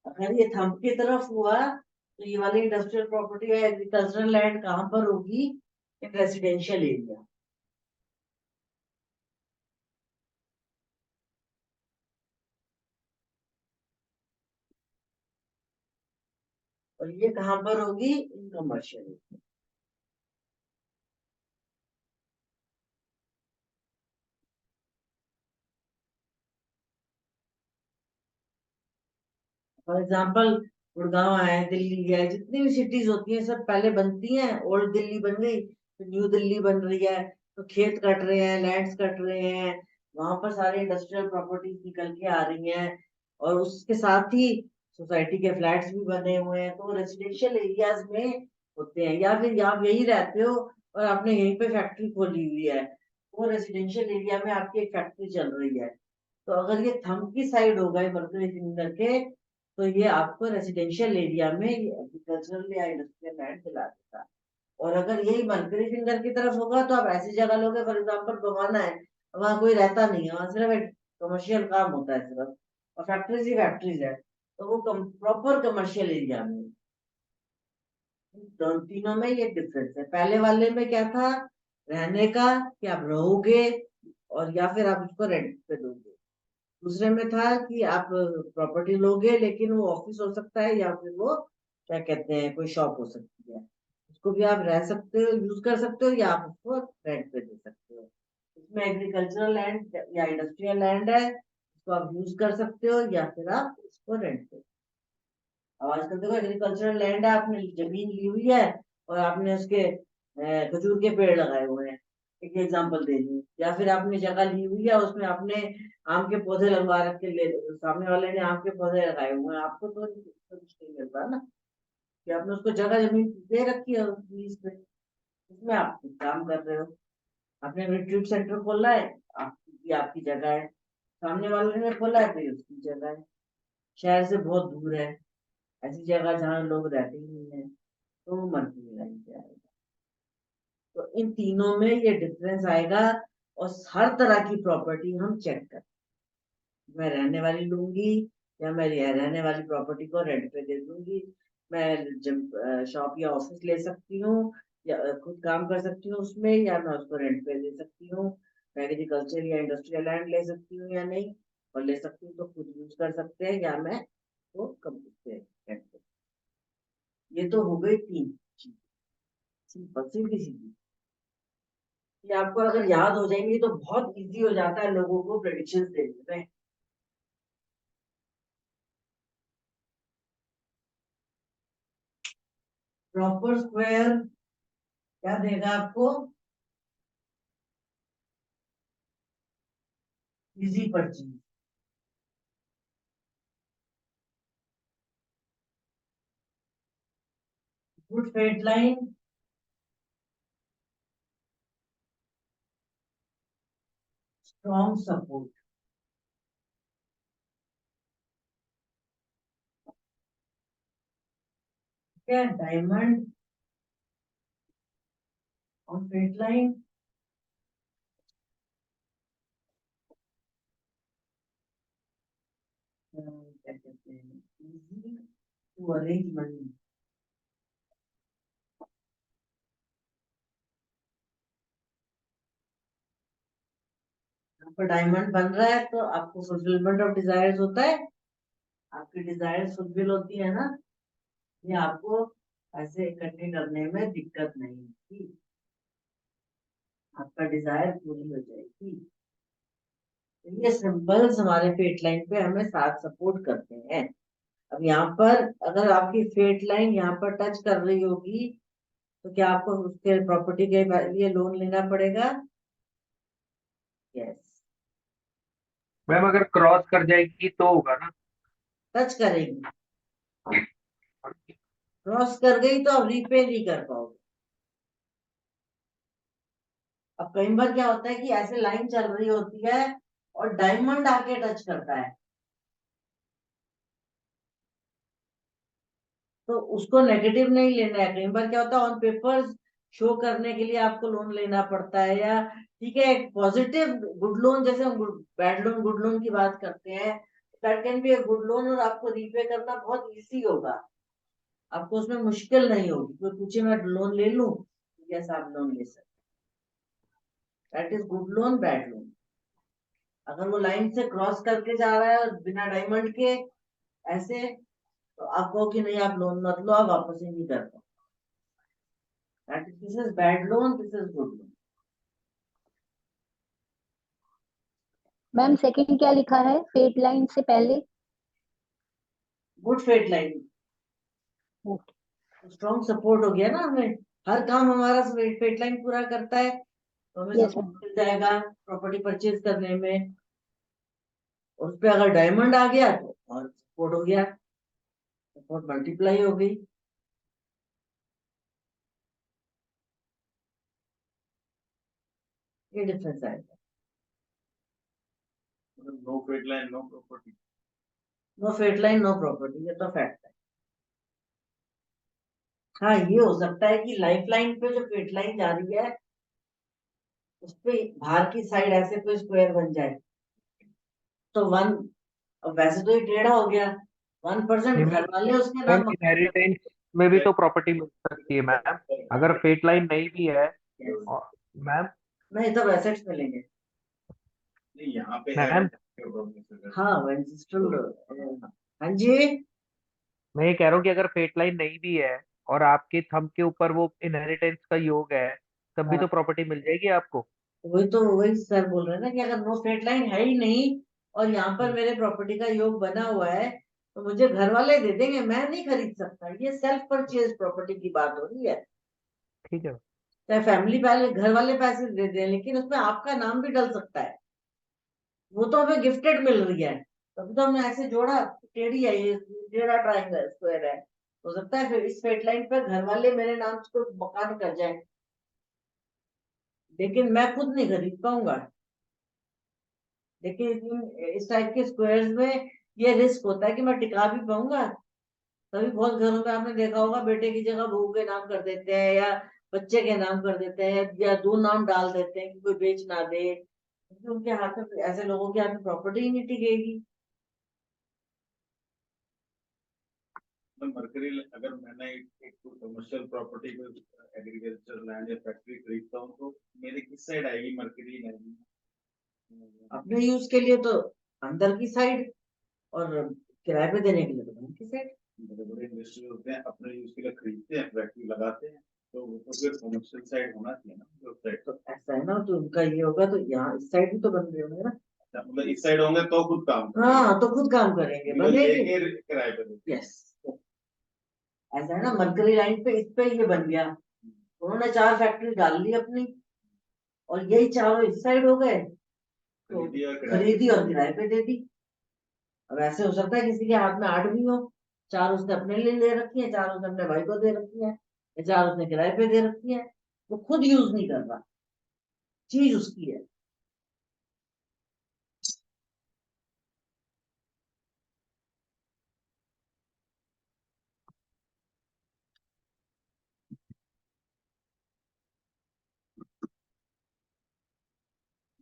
Speaker 1: अगर ये थंब की तरफ हुआ तो ये वाली इंडस्ट्रियल प्रॉपर्टी या एग्रीकल्चरल लैंड कहाँ पर होगी? In residential area. और ये कहाँ पर होगी? In commercial area. For example Gurgaon है, दिल्ली है, जितनी भी सिटीज होती हैं सब पहले बनती हैं, ओल्ड दिल्ली बन गई तो न्यू दिल्ली बन रही है, तो खेत कट रहे हैं, लैंड्स कट रहे हैं, वहां पर सारे इंडस्ट्रियल प्रॉपर्टीज निकल के आ रही हैं, और उसके साथ ही सोसाइटी के फ्लैट्स भी बने हुए हैं, तो रेजिडेंशियल एरियाज में होते हैं। या फिर आप यही रहते हो और आपने यहीं पे फैक्ट्री खोली हुई है, वो रेजिडेंशियल एरिया में आपकी एक फैक्ट्री चल रही है, तो अगर ये थंब की साइड होगा मरकरी फिंगर के, तो ये आपको रेसिडेंशियल एरिया में एग्रीकल्चरल या इंडस्ट्रियल लैंड दिला देगा। और अगर यही मरकरी फिंगर की तरफ होगा तो आप ऐसी जगह लोगे, फॉर एग्जाम्पल बवाना है, वहां कोई रहता नहीं है, वहां सिर्फ एक कमर्शियल काम होता है सिर्फ, और फैक्ट्रीज ही फैक्ट्रीज है, तो वो प्रॉपर कमर्शियल एरिया में। तीनों में ये डिफरेंस है। पहले वाले में क्या था? रहने का, कि आप रहोगे और या फिर आप उसको रेंट पे दोगे। दूसरे में था कि आप प्रॉपर्टी लोगे लेकिन वो ऑफिस हो सकता है, या फिर वो क्या कहते हैं कोई शॉप हो सकती है, उसको भी आप रह सकते हो, यूज कर सकते हो, या आप उसको रेंट पे दे सकते हो। इसमें एग्रीकल्चरल लैंड या इंडस्ट्रियल लैंड है, उसको आप यूज कर सकते हो या फिर आप इसको रेंट पे। अब आजकल देखो एग्रीकल्चरल लैंड है, आपने जमीन ली हुई है और आपने उसके खजूर के पेड़ लगाए हुए हैं, एक एग्जांपल दे दी, या फिर आपने जगह ली हुई है उसमें आपने आम के पौधे लगवा रखे, ले सामने वाले ने आम के पौधे लगाए हुए हैं, आपको तो कुछ नहीं मिल रहा ना, कि आपने उसको जगह जमीन दे रखी है लीज पे, उसमें आप कुछ काम कर रहे हो। आपने रिट्रीट सेंटर खोला है, आपकी आपकी जगह है, सामने वाले ने खोला है तो ये उसकी जगह है, शहर से बहुत दूर है, ऐसी जगह जहाँ लोग रहते ही नहीं है, तो वो मल्टी लाइन पे आएगा। तो इन तीनों में ये डिफरेंस आएगा। और हर तरह की प्रॉपर्टी हम चेक कर, मैं रहने वाली लूंगी या मैं रहने वाली प्रॉपर्टी को रेंट पे दे दूंगी, मैं जब शॉप या ऑफिस ले सकती हूँ, या खुद काम कर सकती हूँ उसमें, या मैं उसको रेंट पे दे सकती हूँ, मैं एग्रीकल्चर या इंडस्ट्रियल लैंड ले सकती हूँ या नहीं, और ले सकती हूँ तो खुद यूज कर सकते हैं, या मैं वो कम पे रेंट पे। ये तो हो गई तीन चीज, सिंपल सीधी सीधी। ये आपको अगर याद हो जाएंगी तो बहुत इजी हो जाता है लोगों को प्रेडिक्शंस देने में। प्रॉपर स्क्वायर क्या देगा आपको? Easy purchase. Good fate line, strong support. क्या डायमंड ऑन फेट लाइन, क्या कहते हैं, इजी टू अरेंज मनी। आपका डायमंड बन रहा है तो आपको फुलफिलमेंट ऑफ डिजायर्स होता है, आपकी डिजायर्स फुलफिल होती है ना, ये आपको ऐसे इकट्ठे करने में दिक्कत नहीं होगी, आपका डिजायर पूरी हो जाएगी। ये सिंबल्स हमारे फेट लाइन पे हमें साथ सपोर्ट करते हैं। अब यहाँ पर अगर आपकी फेट लाइन यहाँ पर टच कर रही होगी तो क्या आपको उसके प्रॉपर्टी के लिए लोन लेना पड़ेगा? यस।
Speaker 4: मैम अगर क्रॉस कर जाएगी तो होगा ना?
Speaker 1: टच करेगी, क्रॉस कर गई तो अब रीपे नहीं कर पाओगे। अब कई बार क्या होता है कि ऐसे लाइन चल रही होती है और डायमंड आके टच करता है, तो उसको नेगेटिव नहीं लेना है। कई बार क्या होता है ऑन पेपर्स शो करने के लिए आपको लोन लेना पड़ता है, या ठीक है एक पॉजिटिव गुड लोन, जैसे हम बैड लोन गुड लोन की बात करते हैं, that can be a good loan और आपको रीपे करना बहुत इजी होगा, आपको उसमें मुश्किल नहीं होगी। कोई पूछे मैं लोन ले लूं, यस आप लोन ले सकते। That is good loan bad loan. अगर वो लाइन से क्रॉस करके जा रहा है और बिना डायमंड के ऐसे, तो आप कहो कि नहीं आप लोन मत लो, आप वापस ही नहीं कर पाओ। This is bad loan, this is good loan.
Speaker 3: Ma'am second क्या लिखा है फेट लाइन से पहले?
Speaker 1: Good fate line, strong support हो गया ना, हमें हर काम हमारा फेट लाइन पूरा करता है, तो हमें
Speaker 3: यस
Speaker 1: सपोर्ट
Speaker 3: मैम।
Speaker 1: मिल जाएगा प्रॉपर्टी परचेज करने में। उस पे अगर डायमंड आ गया तो और सपोर्ट हो गया, सपोर्ट मल्टीप्लाई हो गई। ये डिफरेंस आएगा।
Speaker 2: No fate line no property.
Speaker 1: No fate line no property, ये तो फैक्ट है। हाँ ये हो सकता है कि लाइफ लाइन पे जो फेट लाइन जा रही है उस पे बाहर की साइड ऐसे कोई स्क्वायर बन जाए तो वन, अब वैसे तो ये टेढ़ा हो गया, 1% घर वाले उसके
Speaker 4: मैम
Speaker 1: नाम
Speaker 4: इनहेरिटेंस में भी तो प्रॉपर्टी मिल सकती है मैम, अगर फेट लाइन नहीं भी है।
Speaker 1: Yes.
Speaker 4: और मैम
Speaker 1: नहीं तब एसेट्स मिलेंगे।
Speaker 2: नहीं यहाँ पे है
Speaker 4: मैम
Speaker 1: हाँ एंसेस्ट्रल। हाँ जी।
Speaker 4: मैं ये कह रहा हूँ कि अगर फेट लाइन नहीं भी है और आपके थंब के ऊपर वो इनहेरिटेंस का योग है, तब भी
Speaker 1: हाँ
Speaker 4: तो प्रॉपर्टी मिल जाएगी आपको।
Speaker 1: वही सर बोल रहे हैं ना कि अगर नो स्ट्रेट लाइन है ही नहीं और यहाँ पर मेरे प्रॉपर्टी का योग बना हुआ है तो मुझे घर वाले दे देंगे, मैं नहीं खरीद सकता। ये सेल्फ परचेज प्रॉपर्टी की बात हो रही है।
Speaker 4: ठीक है।
Speaker 1: चाहे फैमिली पहले घर वाले पैसे दे दें लेकिन उसमें आपका नाम भी डल सकता है, वो तो हमें गिफ्टेड मिल रही है। तभी तो हमने ऐसे जोड़ा, टेढ़ी है ये, टेढ़ा ट्रायंगल स्क्वायर है, हो सकता है फिर इस फेट लाइन पर घर वाले मेरे नाम से कोई मकान कर जाए लेकिन मैं खुद नहीं खरीद पाऊंगा। लेकिन इस टाइप के स्क्वायर्स में ये रिस्क होता है कि मैं टिका भी पाऊंगा। तभी बहुत घरों में आपने देखा होगा बेटे की जगह बहू के नाम कर देते हैं या बच्चे के नाम कर देते हैं या दो नाम डाल देते हैं कि कोई बेच ना दे, क्योंकि उनके हाथ में, ऐसे लोगों के हाथ में प्रॉपर्टी ही नहीं टिकेगी।
Speaker 2: मरकरी अगर मैंने एक कमर्शियल प्रॉपर्टी पे एग्रीकल्चर लैंड या फैक्ट्री खरीदता हूँ तो मेरे किस साइड आएगी मरकरी लैंड?
Speaker 1: अपने यूज के लिए तो अंदर की साइड और किराए पे देने के लिए तो बाहर की साइड।
Speaker 2: बड़े बड़े इंडस्ट्री होते हैं अपने यूज के लिए खरीदते हैं फैक्ट्री लगाते हैं, तो वो तो फिर कमर्शियल साइड होना चाहिए ना उस साइड।
Speaker 1: तो ऐसा है ना, तो उनका ये होगा तो यहाँ इस साइड भी तो बन रहे होंगे ना।
Speaker 2: मतलब इस साइड होंगे तो खुद काम
Speaker 1: हाँ तो खुद काम करेंगे, बनेगी।
Speaker 2: लेके किराए पे देते
Speaker 1: यस, ऐसा है ना, मरकरी लाइन पे इस पे ये बन गया, उन्होंने 4 फैक्ट्री डाल ली अपनी और यही चारों इस साइड हो गए, तो खरीदी और किराए पे दे दी। अब ऐसे हो सकता है किसी के हाथ में 8 भी हो, 4 उसने अपने लिए ले रखी है, 4 उसने अपने भाई को दे रखी है, या 4 उसने किराए पे दे रखी है, वो खुद यूज नहीं कर रहा, चीज उसकी है।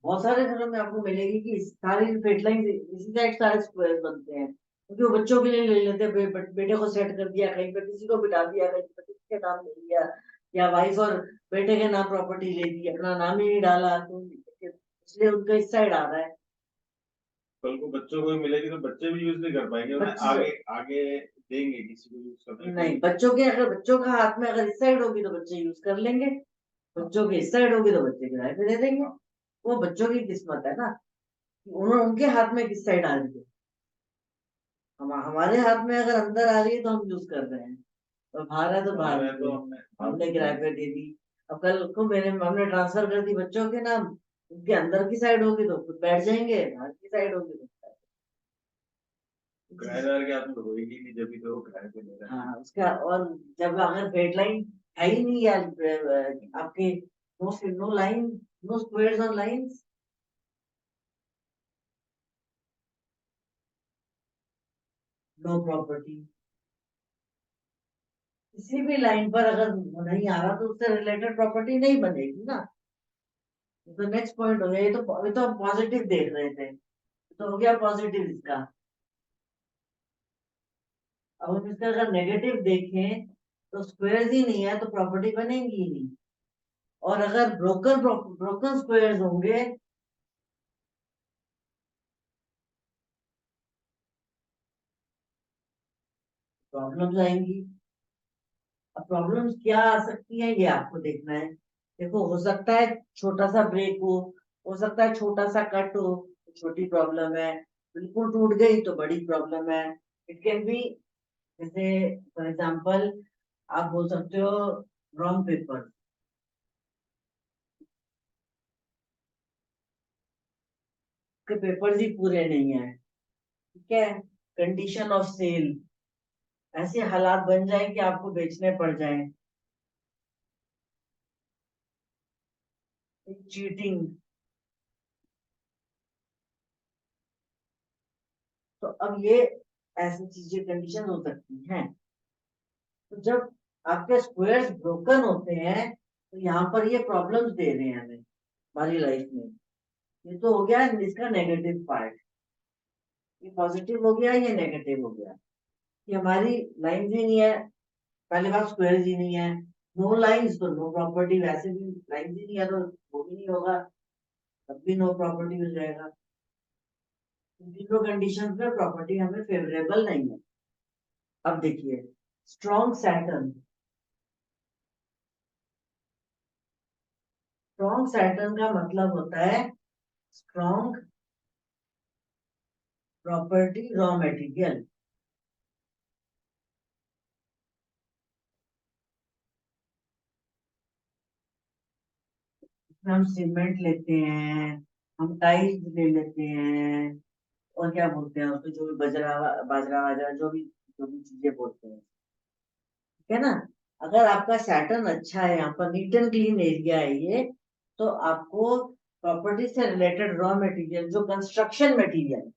Speaker 1: बहुत सारे घरों में आपको मिलेगी कि सारी फेट लाइन इसी साइड सारे स्क्वायर बनते हैं, क्योंकि वो बच्चों के लिए ले लेते हैं, बेटे को सेट कर दिया कहीं पे, किसी को बिठा दिया कहीं पे, किसी के नाम ले लिया, या वाइफ और बेटे के नाम प्रॉपर्टी ले ली, अपना नाम ही नहीं डाला, तो इसलिए उनका इस साइड आ रहा है।
Speaker 2: कल को बच्चों को भी मिलेगी तो बच्चे भी यूज नहीं कर पाएंगे, उन्हें आगे आगे देंगे किसी को यूज करने।
Speaker 1: नहीं, बच्चों के, अगर बच्चों का हाथ में अगर इस साइड होगी तो बच्चे यूज कर लेंगे, बच्चों के इस साइड होगी तो बच्चे किराए पे दे देंगे, वो बच्चों की किस्मत है ना। उन्होंने उनके हाथ में किस साइड आ रही है। हमारे हाथ में अगर अंदर आ रही है तो हम यूज कर रहे हैं, और बाहर है तो बाहर
Speaker 2: बाहर है तो
Speaker 1: हमने किराए पे दे दी। अब कल को हमने ट्रांसफर कर दी बच्चों के नाम, उनके अंदर की साइड होगी तो खुद बैठ जाएंगे, बाहर की साइड होगी तो
Speaker 2: किराएदार के हाथ में तो होगी नहीं, जब भी तो वो किराए पे ले रहा है।
Speaker 1: हाँ उसका। और जब अगर डेडलाइन है ही नहीं यार, आपके no no line, no squares on lines, no property. किसी भी लाइन पर अगर नहीं आ रहा तो उससे रिलेटेड प्रॉपर्टी नहीं बनेगी ना। तो नेक्स्ट पॉइंट हो गया। ये तो हम पॉजिटिव देख रहे थे, तो हो गया पॉजिटिव इसका। अब हम इसका अगर नेगेटिव देखें तो स्क्वायर्स ही नहीं है तो प्रॉपर्टी बनेगी ही नहीं। और अगर ब्रोकन स्क्वायर्स होंगे प्रॉब्लम्स आएंगी। अब प्रॉब्लम्स क्या आ सकती है ये आपको देखना है। देखो, हो सकता है छोटा सा ब्रेक हो सकता है छोटा सा कट हो, तो छोटी प्रॉब्लम है। बिल्कुल टूट गई तो बड़ी प्रॉब्लम है। इट कैन बी, जैसे फॉर एग्जांपल आप बोल सकते हो रॉन्ग पेपर के पेपर्स ही पूरे नहीं है, ठीक है। कंडीशन ऑफ सेल, ऐसे हालात बन जाए कि आपको बेचने पड़ जाए। चीटिंग। तो अब ये ऐसी चीजें कंडीशन हो सकती हैं। तो जब आपके स्क्वायर्स ब्रोकन होते हैं तो यहाँ पर ये प्रॉब्लम्स दे रहे हैं हमें हमारी लाइफ में। ये तो हो गया इसका नेगेटिव पार्ट। ये पॉजिटिव हो गया, ये नेगेटिव हो गया कि हमारी लाइन ही नहीं है। पहले बात स्क्वायर्स ही नहीं है, नो लाइंस तो नो प्रॉपर्टी, वैसे भी लाइन ही नहीं है तो वो भी नहीं होगा, तब भी नो प्रॉपर्टी हो जाएगा। तीनों कंडीशंस में प्रॉपर्टी हमें फेवरेबल नहीं है। अब देखिए, स्ट्रॉन्ग सैटर्न। स्ट्रॉन्ग सैटर्न का मतलब होता है स्ट्रॉन्ग प्रॉपर्टी रॉ मटेरियल। हम सीमेंट लेते हैं, हम टाइल्स ले लेते हैं, और क्या बोलते हैं उसको, जो भी बजरा बाजरा वाजरा, जो भी चीजें बोलते हैं, ठीक है ना। अगर आपका सैटर्न अच्छा है, यहाँ पर नीट एंड क्लीन एरिया है ये, तो आपको प्रॉपर्टी से रिलेटेड रॉ मटेरियल, जो कंस्ट्रक्शन मटेरियल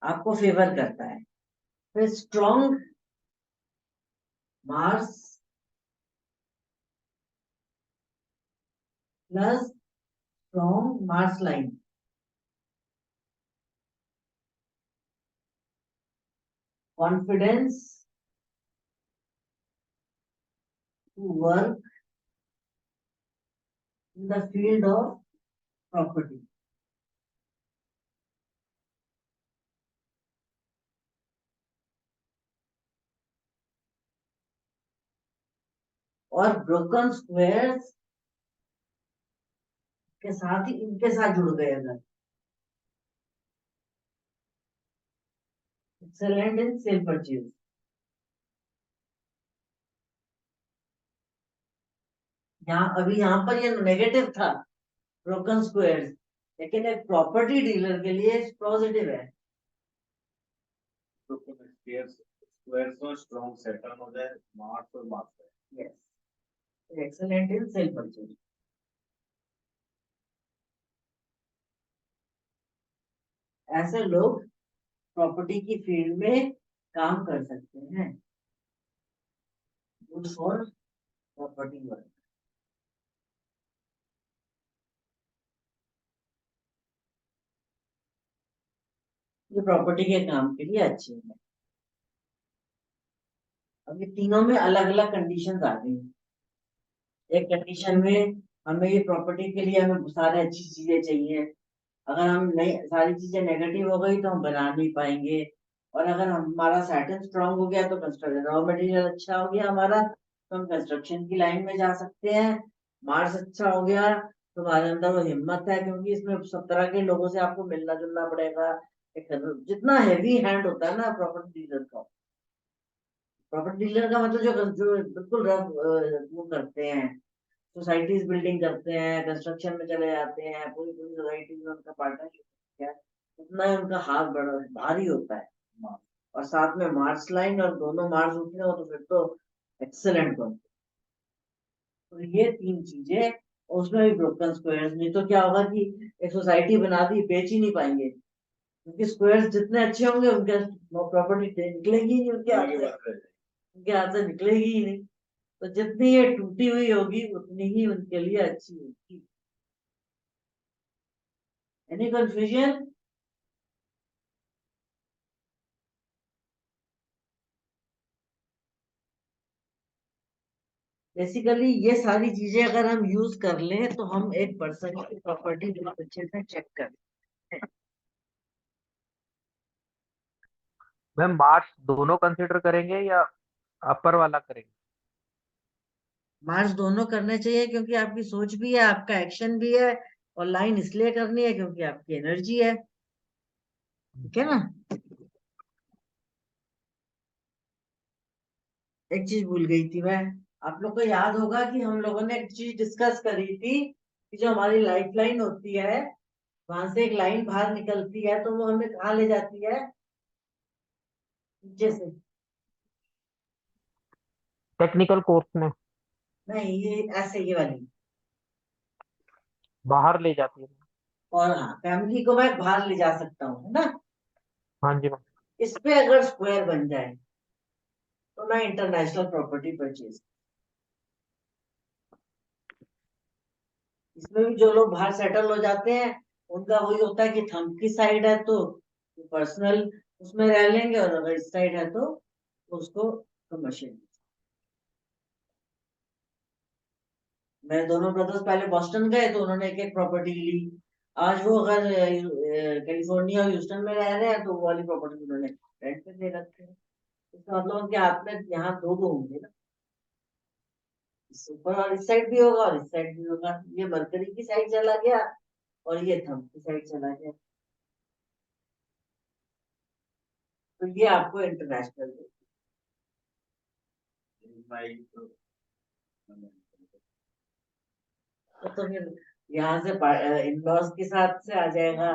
Speaker 1: आपको फेवर करता है। फिर strong Mars plus strong Mars line, confidence to work in the field of property. और ब्रोकन स्क्वायर्स के साथ ही इनके साथ जुड़ गए अगर, एक्सेलेंट इन सेल परचेज। यहाँ पर ये नेगेटिव था ब्रोकन स्क्वायर्स, लेकिन एक प्रॉपर्टी डीलर के लिए पॉजिटिव है।
Speaker 2: तो स्क्वायर्स और स्ट्रॉन्ग सैटर्न हो जाए, मार्स और मार्स है।
Speaker 1: यस, एक्सेलेंट इन सेल परचेज। ऐसे लोग प्रॉपर्टी की फील्ड में काम कर सकते हैं। Good for property work. ये प्रॉपर्टी के काम के लिए अच्छे हैं। अब ये तीनों में अलग अलग कंडीशंस आ गई हैं। एक कंडीशन में हमें ये प्रॉपर्टी के लिए हमें सारी अच्छी चीजें चाहिए। अगर हम नहीं, सारी चीजें नेगेटिव हो गई तो हम बना नहीं पाएंगे। और अगर हमारा सैटर्न स्ट्रांग हो गया तो कंस्ट्रक्शन रॉ मटेरियल अच्छा हो गया हमारा, तो हम कंस्ट्रक्शन की लाइन में जा सकते हैं। मार्स अच्छा हो गया तो हमारे अंदर वो हिम्मत है, क्योंकि इसमें सब तरह के लोगों से आपको मिलना जुलना पड़ेगा। जितना हैवी हैंड होता है ना प्रॉपर्टी डीलर का, प्रॉपर्टी डीलर का मतलब जो बिल्कुल रफ वो करते हैं, सोसाइटीज बिल्डिंग करते हैं, कंस्ट्रक्शन में चले जाते हैं, पूरी पूरी सोसाइटीज में उनका पार्टनरशिप है, उतना ही उनका हाथ बड़ा भारी होता है। और साथ में मार्स लाइन और दोनों मार्स उठने हो तो फिर तो एक्सेलेंट बनते। तो ये तीन चीजें, और उसमें भी ब्रोकन स्क्वायर्स, नहीं तो क्या होगा कि एक सोसाइटी बना दी बेच ही नहीं पाएंगे, क्योंकि स्क्वायर्स जितने अच्छे होंगे उनके प्रॉपर्टी निकलेगी ही नहीं, उनके हाथ से निकलेगी ही नहीं। तो जितनी ये टूटी हुई होगी उतनी ही उनके लिए अच्छी होगी। Any confusion? बेसिकली ये सारी चीजें अगर हम यूज कर लें तो हम एक पर्सन की प्रॉपर्टी बहुत अच्छे से चेक कर सकते हैं।
Speaker 4: मैम मार्क्स दोनों कंसिडर करेंगे या अपर वाला करेंगे?
Speaker 1: मार्क्स दोनों करने चाहिए, क्योंकि आपकी सोच भी है, आपका एक्शन भी है, और लाइन इसलिए करनी है क्योंकि आपकी एनर्जी है। ठीक है ना? एक चीज भूल गई थी मैं, आप लोग को याद होगा कि हम लोगों ने एक चीज डिस्कस करी थी कि जो हमारी लाइफ लाइन होती है, वहां से एक लाइन बाहर निकलती है तो वो हमें कहाँ ले जाती है? नीचे से।
Speaker 4: टेक्निकल कोर्स में
Speaker 1: नहीं, ये ऐसे ये वाली।
Speaker 4: बाहर ले जाती है।
Speaker 1: और हाँ, फैमिली को मैं बाहर ले जा सकता हूँ, है ना?
Speaker 4: हाँ जी मैम।
Speaker 1: इस पे अगर स्क्वायर बन जाए तो मैं इंटरनेशनल प्रॉपर्टी परचेज। इसमें भी जो लोग बाहर सेटल हो जाते हैं उनका वही होता है कि थंब की साइड है तो पर्सनल उसमें रह लेंगे, और अगर इस साइड है तो उसको कमर्शियल। मेरे दोनों ब्रदर्स पहले बॉस्टन गए तो उन्होंने एक एक प्रॉपर्टी ली। आज वो अगर कैलिफोर्निया और ह्यूस्टन में रह रहे हैं तो वो वाली प्रॉपर्टी उन्होंने रेंट पे दे रखी है। इसका मतलब उनके हाथ में यहाँ दो दो होंगे ना, इस ऊपर और इस साइड भी होगा और इस साइड भी होगा। ये मरकरी की साइड चला गया और ये थंब की साइड चला गया। तो ये आपको इंटरनेशनल। तो फिर यहाँ से इन लॉज के साथ से आ जाएगा।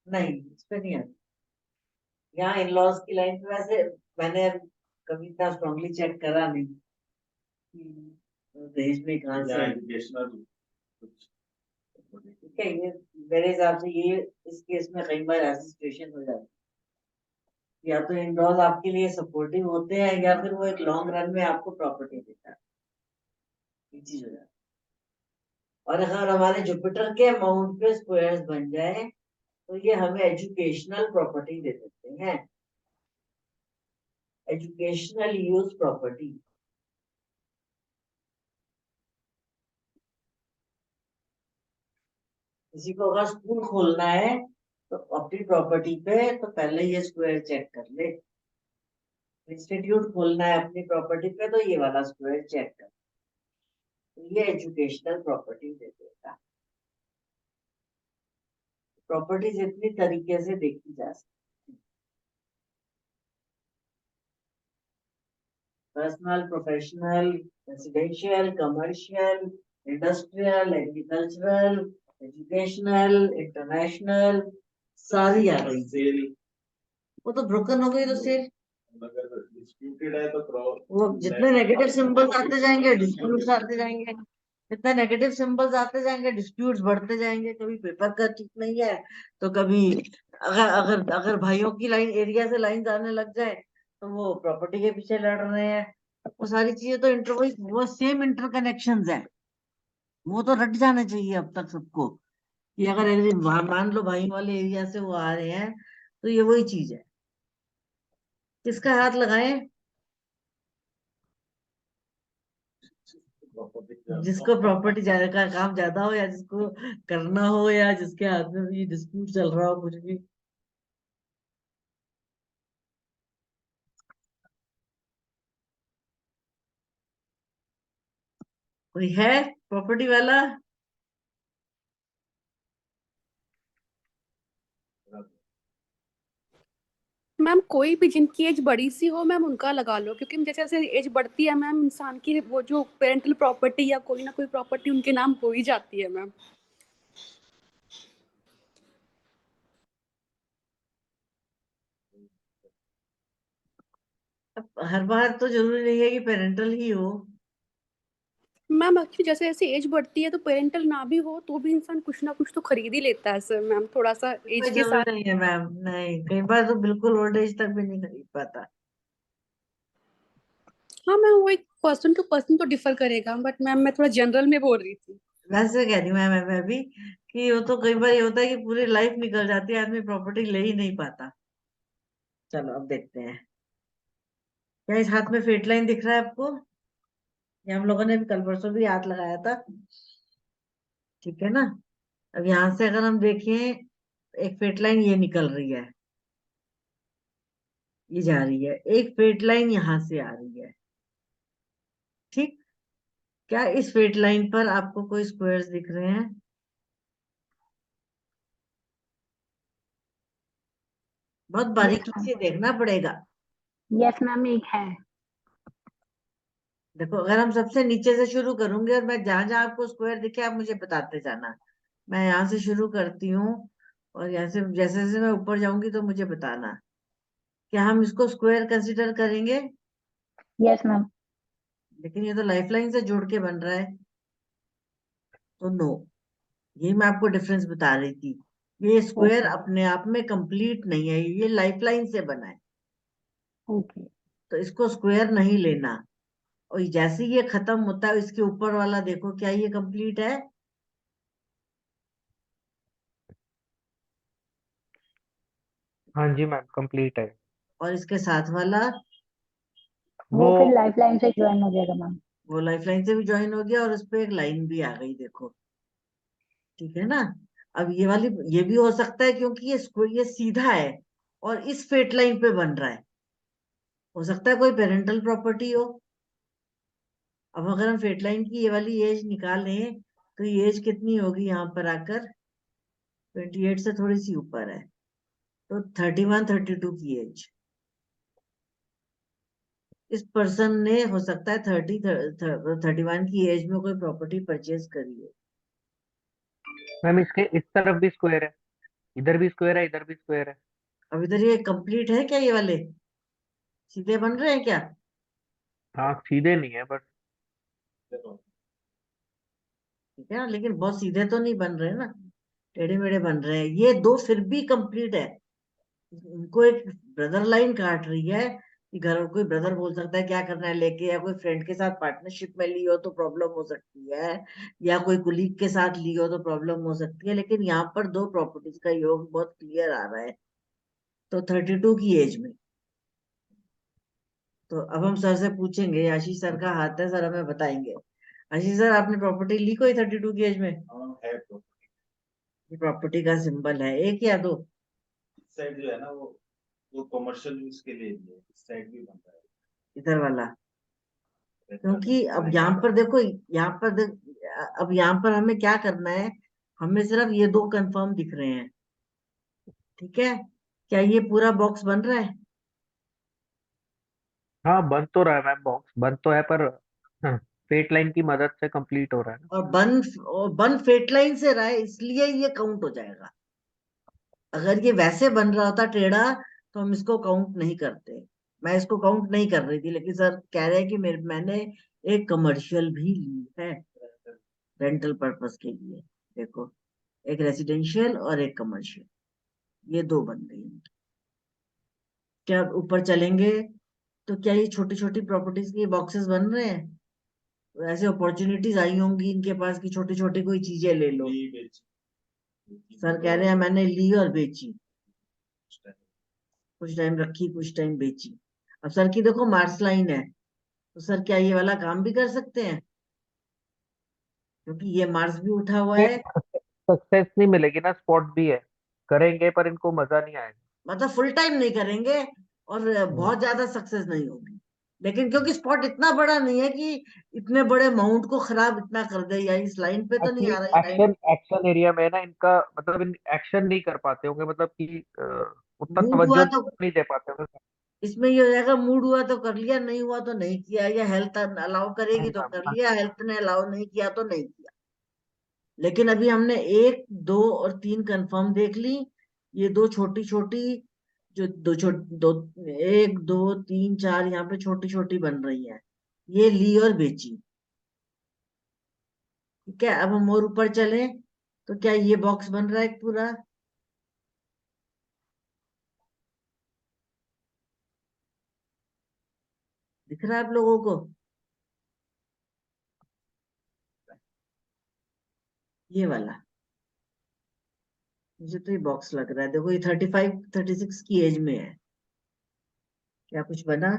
Speaker 1: नहीं, इस पे नहीं आता। यहाँ इन लॉज की लाइन पे वैसे मैंने कभी इतना स्ट्रांगली चेक करा नहीं कि देश में कहाँ से आई। ठीक है, ये मेरे हिसाब से ये इस केस में कई बार ऐसी सिचुएशन हो जाती है, या तो इन लॉज आपके लिए सपोर्टिव होते हैं या फिर वो एक लॉन्ग रन में आपको प्रॉपर्टी देता है। ये चीज हो जाती है। और अगर हमारे जुपिटर के अमाउंट पे स्क्वायर्स बन जाए तो ये हमें एजुकेशनल प्रॉपर्टी दे देते हैं, एजुकेशनल यूज प्रॉपर्टी। किसी को अगर स्कूल खोलना है तो अपनी प्रॉपर्टी पे तो पहले ये स्क्वायर चेक कर ले। इंस्टीट्यूट खोलना है अपनी प्रॉपर्टी पे तो ये वाला स्क्वायर चेक कर, तो ये एजुकेशनल प्रॉपर्टी दे देगा। प्रॉपर्टीज इतनी तरीके से देखी जा सकती, personal, professional, residential, commercial, industrial, agricultural, educational, international, सारी आ गई।
Speaker 2: सेल
Speaker 1: वो तो ब्रोकन हो गई तो सेल।
Speaker 2: अगर डिस्प्यूटेड है तो
Speaker 1: वो जितने नेगेटिव सिंबल्स आते जाएंगे डिस्प्यूट्स आते जाएंगे, जितने नेगेटिव सिंबल्स आते जाएंगे डिस्प्यूट्स बढ़ते जाएंगे। कभी पेपर का ठीक नहीं है तो कभी अगर अगर अगर भाइयों की लाइन एरिया से लाइन आने लग जाए तो वो प्रॉपर्टी के पीछे लड़ रहे हैं। वो सारी चीजें तो इंटर वो सेम इंटरकनेक्शंस है, वो तो रट जाने चाहिए अब तक सबको कि अगर मान लो भाई वाले एरिया से वो आ रहे हैं तो ये वही चीज है। किसका हाथ लगाएं? जिसको प्रॉपर्टी ज्यादा का काम ज्यादा हो, या जिसको करना हो, या जिसके हाथ में भी डिस्प्यूट चल रहा हो कुछ भी। कोई है प्रॉपर्टी वाला?
Speaker 5: मैम कोई भी जिनकी एज बड़ी सी हो मैम उनका लगा लो, क्योंकि जैसे जैसे एज बढ़ती है मैम इंसान की वो जो पेरेंटल प्रॉपर्टी या कोई ना कोई प्रॉपर्टी उनके नाम हो ही जाती है मैम।
Speaker 1: अब हर बार तो जरूरी नहीं है कि पेरेंटल ही हो।
Speaker 5: मैम एक्चुअली जैसे जैसे एज बढ़ती है तो पेरेंटल ना भी हो तो भी इंसान कुछ ना कुछ तो खरीद ही लेता है सर मैम, थोड़ा सा एज
Speaker 1: कोई
Speaker 5: के
Speaker 1: जरूरी
Speaker 5: साथ।
Speaker 1: नहीं है मैम, नहीं, कई बार तो बिल्कुल ओल्ड एज तक भी नहीं खरीद पाता।
Speaker 5: हाँ मैम वो एक पर्सन टू पर्सन तो डिफर करेगा, बट मैम मैं थोड़ा जनरल में बोल रही थी।
Speaker 1: वैसे कह रही हूँ मैं भी कि वो तो कई बार ये होता है कि पूरी लाइफ निकल जाती है, आदमी प्रॉपर्टी ले ही नहीं पाता। चलो अब देखते हैं। क्या इस हाथ में फेट लाइन दिख रहा है आपको? ये हम लोगों ने भी कल परसों भी हाथ लगाया था, ठीक है ना? अब यहां से अगर हम देखें, एक फेट लाइन ये निकल रही है, ये जा रही है, एक फेट लाइन यहां से आ रही है, ठीक? क्या इस फेट लाइन पर आपको कोई स्क्वायर्स दिख रहे हैं? बहुत
Speaker 3: यस
Speaker 1: बारीकी
Speaker 3: मैम,
Speaker 1: से देखना पड़ेगा।
Speaker 3: यस मैम एक है।
Speaker 1: देखो, अगर हम सबसे नीचे से शुरू करूंगे और मैं जहां जहां आपको स्क्वायर दिखे आप मुझे बताते जाना। मैं यहाँ से शुरू करती हूँ और यहाँ से जैसे जैसे मैं ऊपर जाऊंगी तो मुझे बताना। क्या हम इसको स्क्वायर कंसिडर करेंगे?
Speaker 3: Yes ma'am.
Speaker 1: लेकिन ये तो लाइफ लाइन से जुड़ के बन रहा है, तो नो। ये मैं आपको डिफरेंस बता रही थी। ये स्क्वायर
Speaker 3: ओके
Speaker 1: अपने आप में कंप्लीट नहीं है, ये लाइफ लाइन से बना है,
Speaker 3: ओके।
Speaker 1: तो इसको स्क्वायर नहीं लेना। और जैसे ही ये खत्म होता है इसके ऊपर वाला देखो, क्या ये कंप्लीट है?
Speaker 4: हाँ जी मैम, कंप्लीट है।
Speaker 1: और इसके साथ वाला,
Speaker 3: वो
Speaker 4: वो
Speaker 3: फिर लाइफ लाइन से ज्वाइन हो जाएगा मैम।
Speaker 1: वो लाइफ लाइन से भी ज्वाइन हो गया और उस पे एक लाइन भी आ गई, देखो, ठीक है ना? अब ये वाली, ये भी हो सकता है क्योंकि ये सीधा है और इस फेट लाइन पे बन रहा है, हो सकता है कोई पेरेंटल प्रॉपर्टी हो। अब अगर हम फेट लाइन की ये वाली एज निकालें तो ये एज कितनी होगी यहाँ पर आकर? 28 से थोड़ी सी ऊपर है, तो 31 32 की एज। इस पर्सन ने हो सकता है 31 की एज में कोई प्रॉपर्टी परचेज करी है।
Speaker 4: मैम इसके इस तरफ भी स्क्वायर है, इधर भी स्क्वायर है, इधर भी स्क्वायर है।
Speaker 1: अब इधर ये कंप्लीट है क्या? ये वाले सीधे बन रहे हैं क्या?
Speaker 4: हाँ सीधे नहीं है बट।
Speaker 1: ठीक है ना, लेकिन बहुत सीधे तो नहीं बन रहे ना, टेढ़े मेढ़े बन रहे हैं। ये दो फिर भी कंप्लीट है। उनको एक ब्रदर लाइन काट रही है कि घर कोई ब्रदर बोल सकता है क्या करना है लेके, या कोई फ्रेंड के साथ पार्टनरशिप में ली हो तो प्रॉब्लम हो सकती है, या कोई कुलीग के साथ ली हो तो प्रॉब्लम हो सकती है, लेकिन यहाँ पर दो प्रॉपर्टीज का योग बहुत क्लियर आ रहा है, तो 32 की एज में। तो अब हम सर से पूछेंगे, आशीष सर का हाथ है, सर हमें बताएंगे। आशीष सर, आपने प्रॉपर्टी ली कोई 32 की एज में?
Speaker 2: है तो
Speaker 1: प्रॉपर्टी का सिंबल है एक या दो?
Speaker 2: इस साइड जो है ना वो कमर्शियल यूज के लिए भी है, इस साइड भी बनता है।
Speaker 1: इधर वाला?
Speaker 2: रेफरेंस
Speaker 1: क्योंकि अब यहाँ
Speaker 2: लाइन
Speaker 1: पर
Speaker 2: का।
Speaker 1: देखो, यहाँ पर अब यहाँ पर हमें क्या करना है, हमें सिर्फ ये दो कंफर्म दिख रहे हैं, ठीक है? क्या ये पूरा बॉक्स बन रहा है?
Speaker 4: हाँ बन तो रहा है मैम, बॉक्स बन तो है पर हाँ, फेट लाइन की मदद से कंप्लीट हो रहा है ना।
Speaker 1: और बन फेट लाइन से रहा है, इसलिए ये काउंट हो जाएगा। अगर ये वैसे बन रहा होता टेढ़ा तो हम इसको काउंट नहीं करते। मैं इसको काउंट नहीं कर रही थी, लेकिन सर कह रहे हैं कि मैंने एक कमर्शियल भी ली है रेंटल पर्पस के लिए। देखो, एक रेसिडेंशियल और एक कमर्शियल, ये दो बन गई। क्या ऊपर चलेंगे तो क्या ये छोटी छोटी प्रॉपर्टीज के बॉक्सेस बन रहे हैं? तो ऐसे अपॉर्चुनिटीज आई होंगी इनके पास कि छोटी छोटी कोई चीजें ले लो।
Speaker 2: ली बेची
Speaker 1: सर कह रहे हैं मैंने ली और बेची,
Speaker 2: उस टाइम।
Speaker 1: कुछ टाइम रखी कुछ टाइम बेची। अब सर की देखो मार्स लाइन है, तो सर क्या ये वाला काम भी कर सकते हैं? क्योंकि ये मार्स भी उठा हुआ
Speaker 4: ये
Speaker 1: है।
Speaker 4: सक्सेस नहीं मिलेगी ना, स्पॉट भी है, करेंगे पर इनको मजा नहीं आएगा।
Speaker 1: मतलब फुल टाइम नहीं करेंगे और
Speaker 4: हम्म,
Speaker 1: बहुत ज्यादा सक्सेस नहीं होगी, लेकिन क्योंकि स्पॉट इतना बड़ा नहीं है कि इतने बड़े अमाउंट को खराब इतना कर दे, या इस लाइन पे तो नहीं
Speaker 4: एक्चुअली
Speaker 1: आ रहा है लाइन।
Speaker 4: एक्शन एक्शन एरिया में ना इनका मतलब इन एक्शन नहीं कर पाते होंगे, मतलब कि उतना
Speaker 1: मूड हुआ
Speaker 4: तवज्जो
Speaker 1: तो
Speaker 4: नहीं दे पाते होंगे।
Speaker 1: इसमें ये हो जाएगा, मूड हुआ तो कर लिया, नहीं हुआ तो नहीं किया, या हेल्थ अलाउ करेगी तो
Speaker 4: हाँ
Speaker 1: कर
Speaker 4: हाँ।
Speaker 1: लिया, हेल्थ ने अलाउ नहीं किया तो नहीं किया। लेकिन अभी हमने 1, 2 और 3 कंफर्म देख ली। ये दो छोटी छोटी, जो दो छोट दो 1, 2, 3, 4 यहाँ पे छोटी छोटी बन रही है, ये ली और बेची। ठीक है, अब हम और ऊपर चले तो क्या ये बॉक्स बन रहा है एक पूरा? दिख रहा है आप लोगों को? ये वाला मुझे तो ये बॉक्स लग रहा है। देखो ये 35, 36 की एज में है। क्या कुछ बना?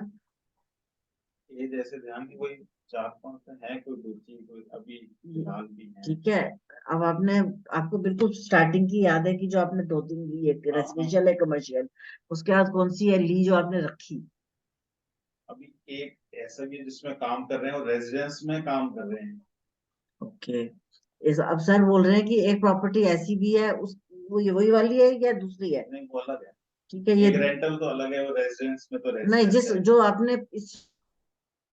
Speaker 2: ये जैसे ध्यान की कोई 4-5 है, कोई रुचि, कोई अभी फिलहाल भी है।
Speaker 1: ठीक है, अब आपको बिल्कुल स्टार्टिंग की याद है कि जो आपने 2-3 ली, एक
Speaker 2: हाँ,
Speaker 1: रेसिडेंशियल है, कमर्शियल, उसके बाद कौन सी है ली जो आपने रखी?
Speaker 2: अभी एक ऐसा भी है जिसमें काम कर रहे हैं और रेजिडेंस में काम कर रहे हैं।
Speaker 1: ओके, इस अब सर बोल रहे हैं कि एक प्रॉपर्टी ऐसी भी है, उस वो ये वही वाली है या दूसरी है?
Speaker 2: नहीं, वो अलग है।
Speaker 1: ठीक है, ये
Speaker 2: एक रेंटल तो अलग है, और रेजिडेंस में तो
Speaker 1: नहीं,
Speaker 2: रेजिडेंस
Speaker 1: जिस
Speaker 2: है।
Speaker 1: जो आपने इस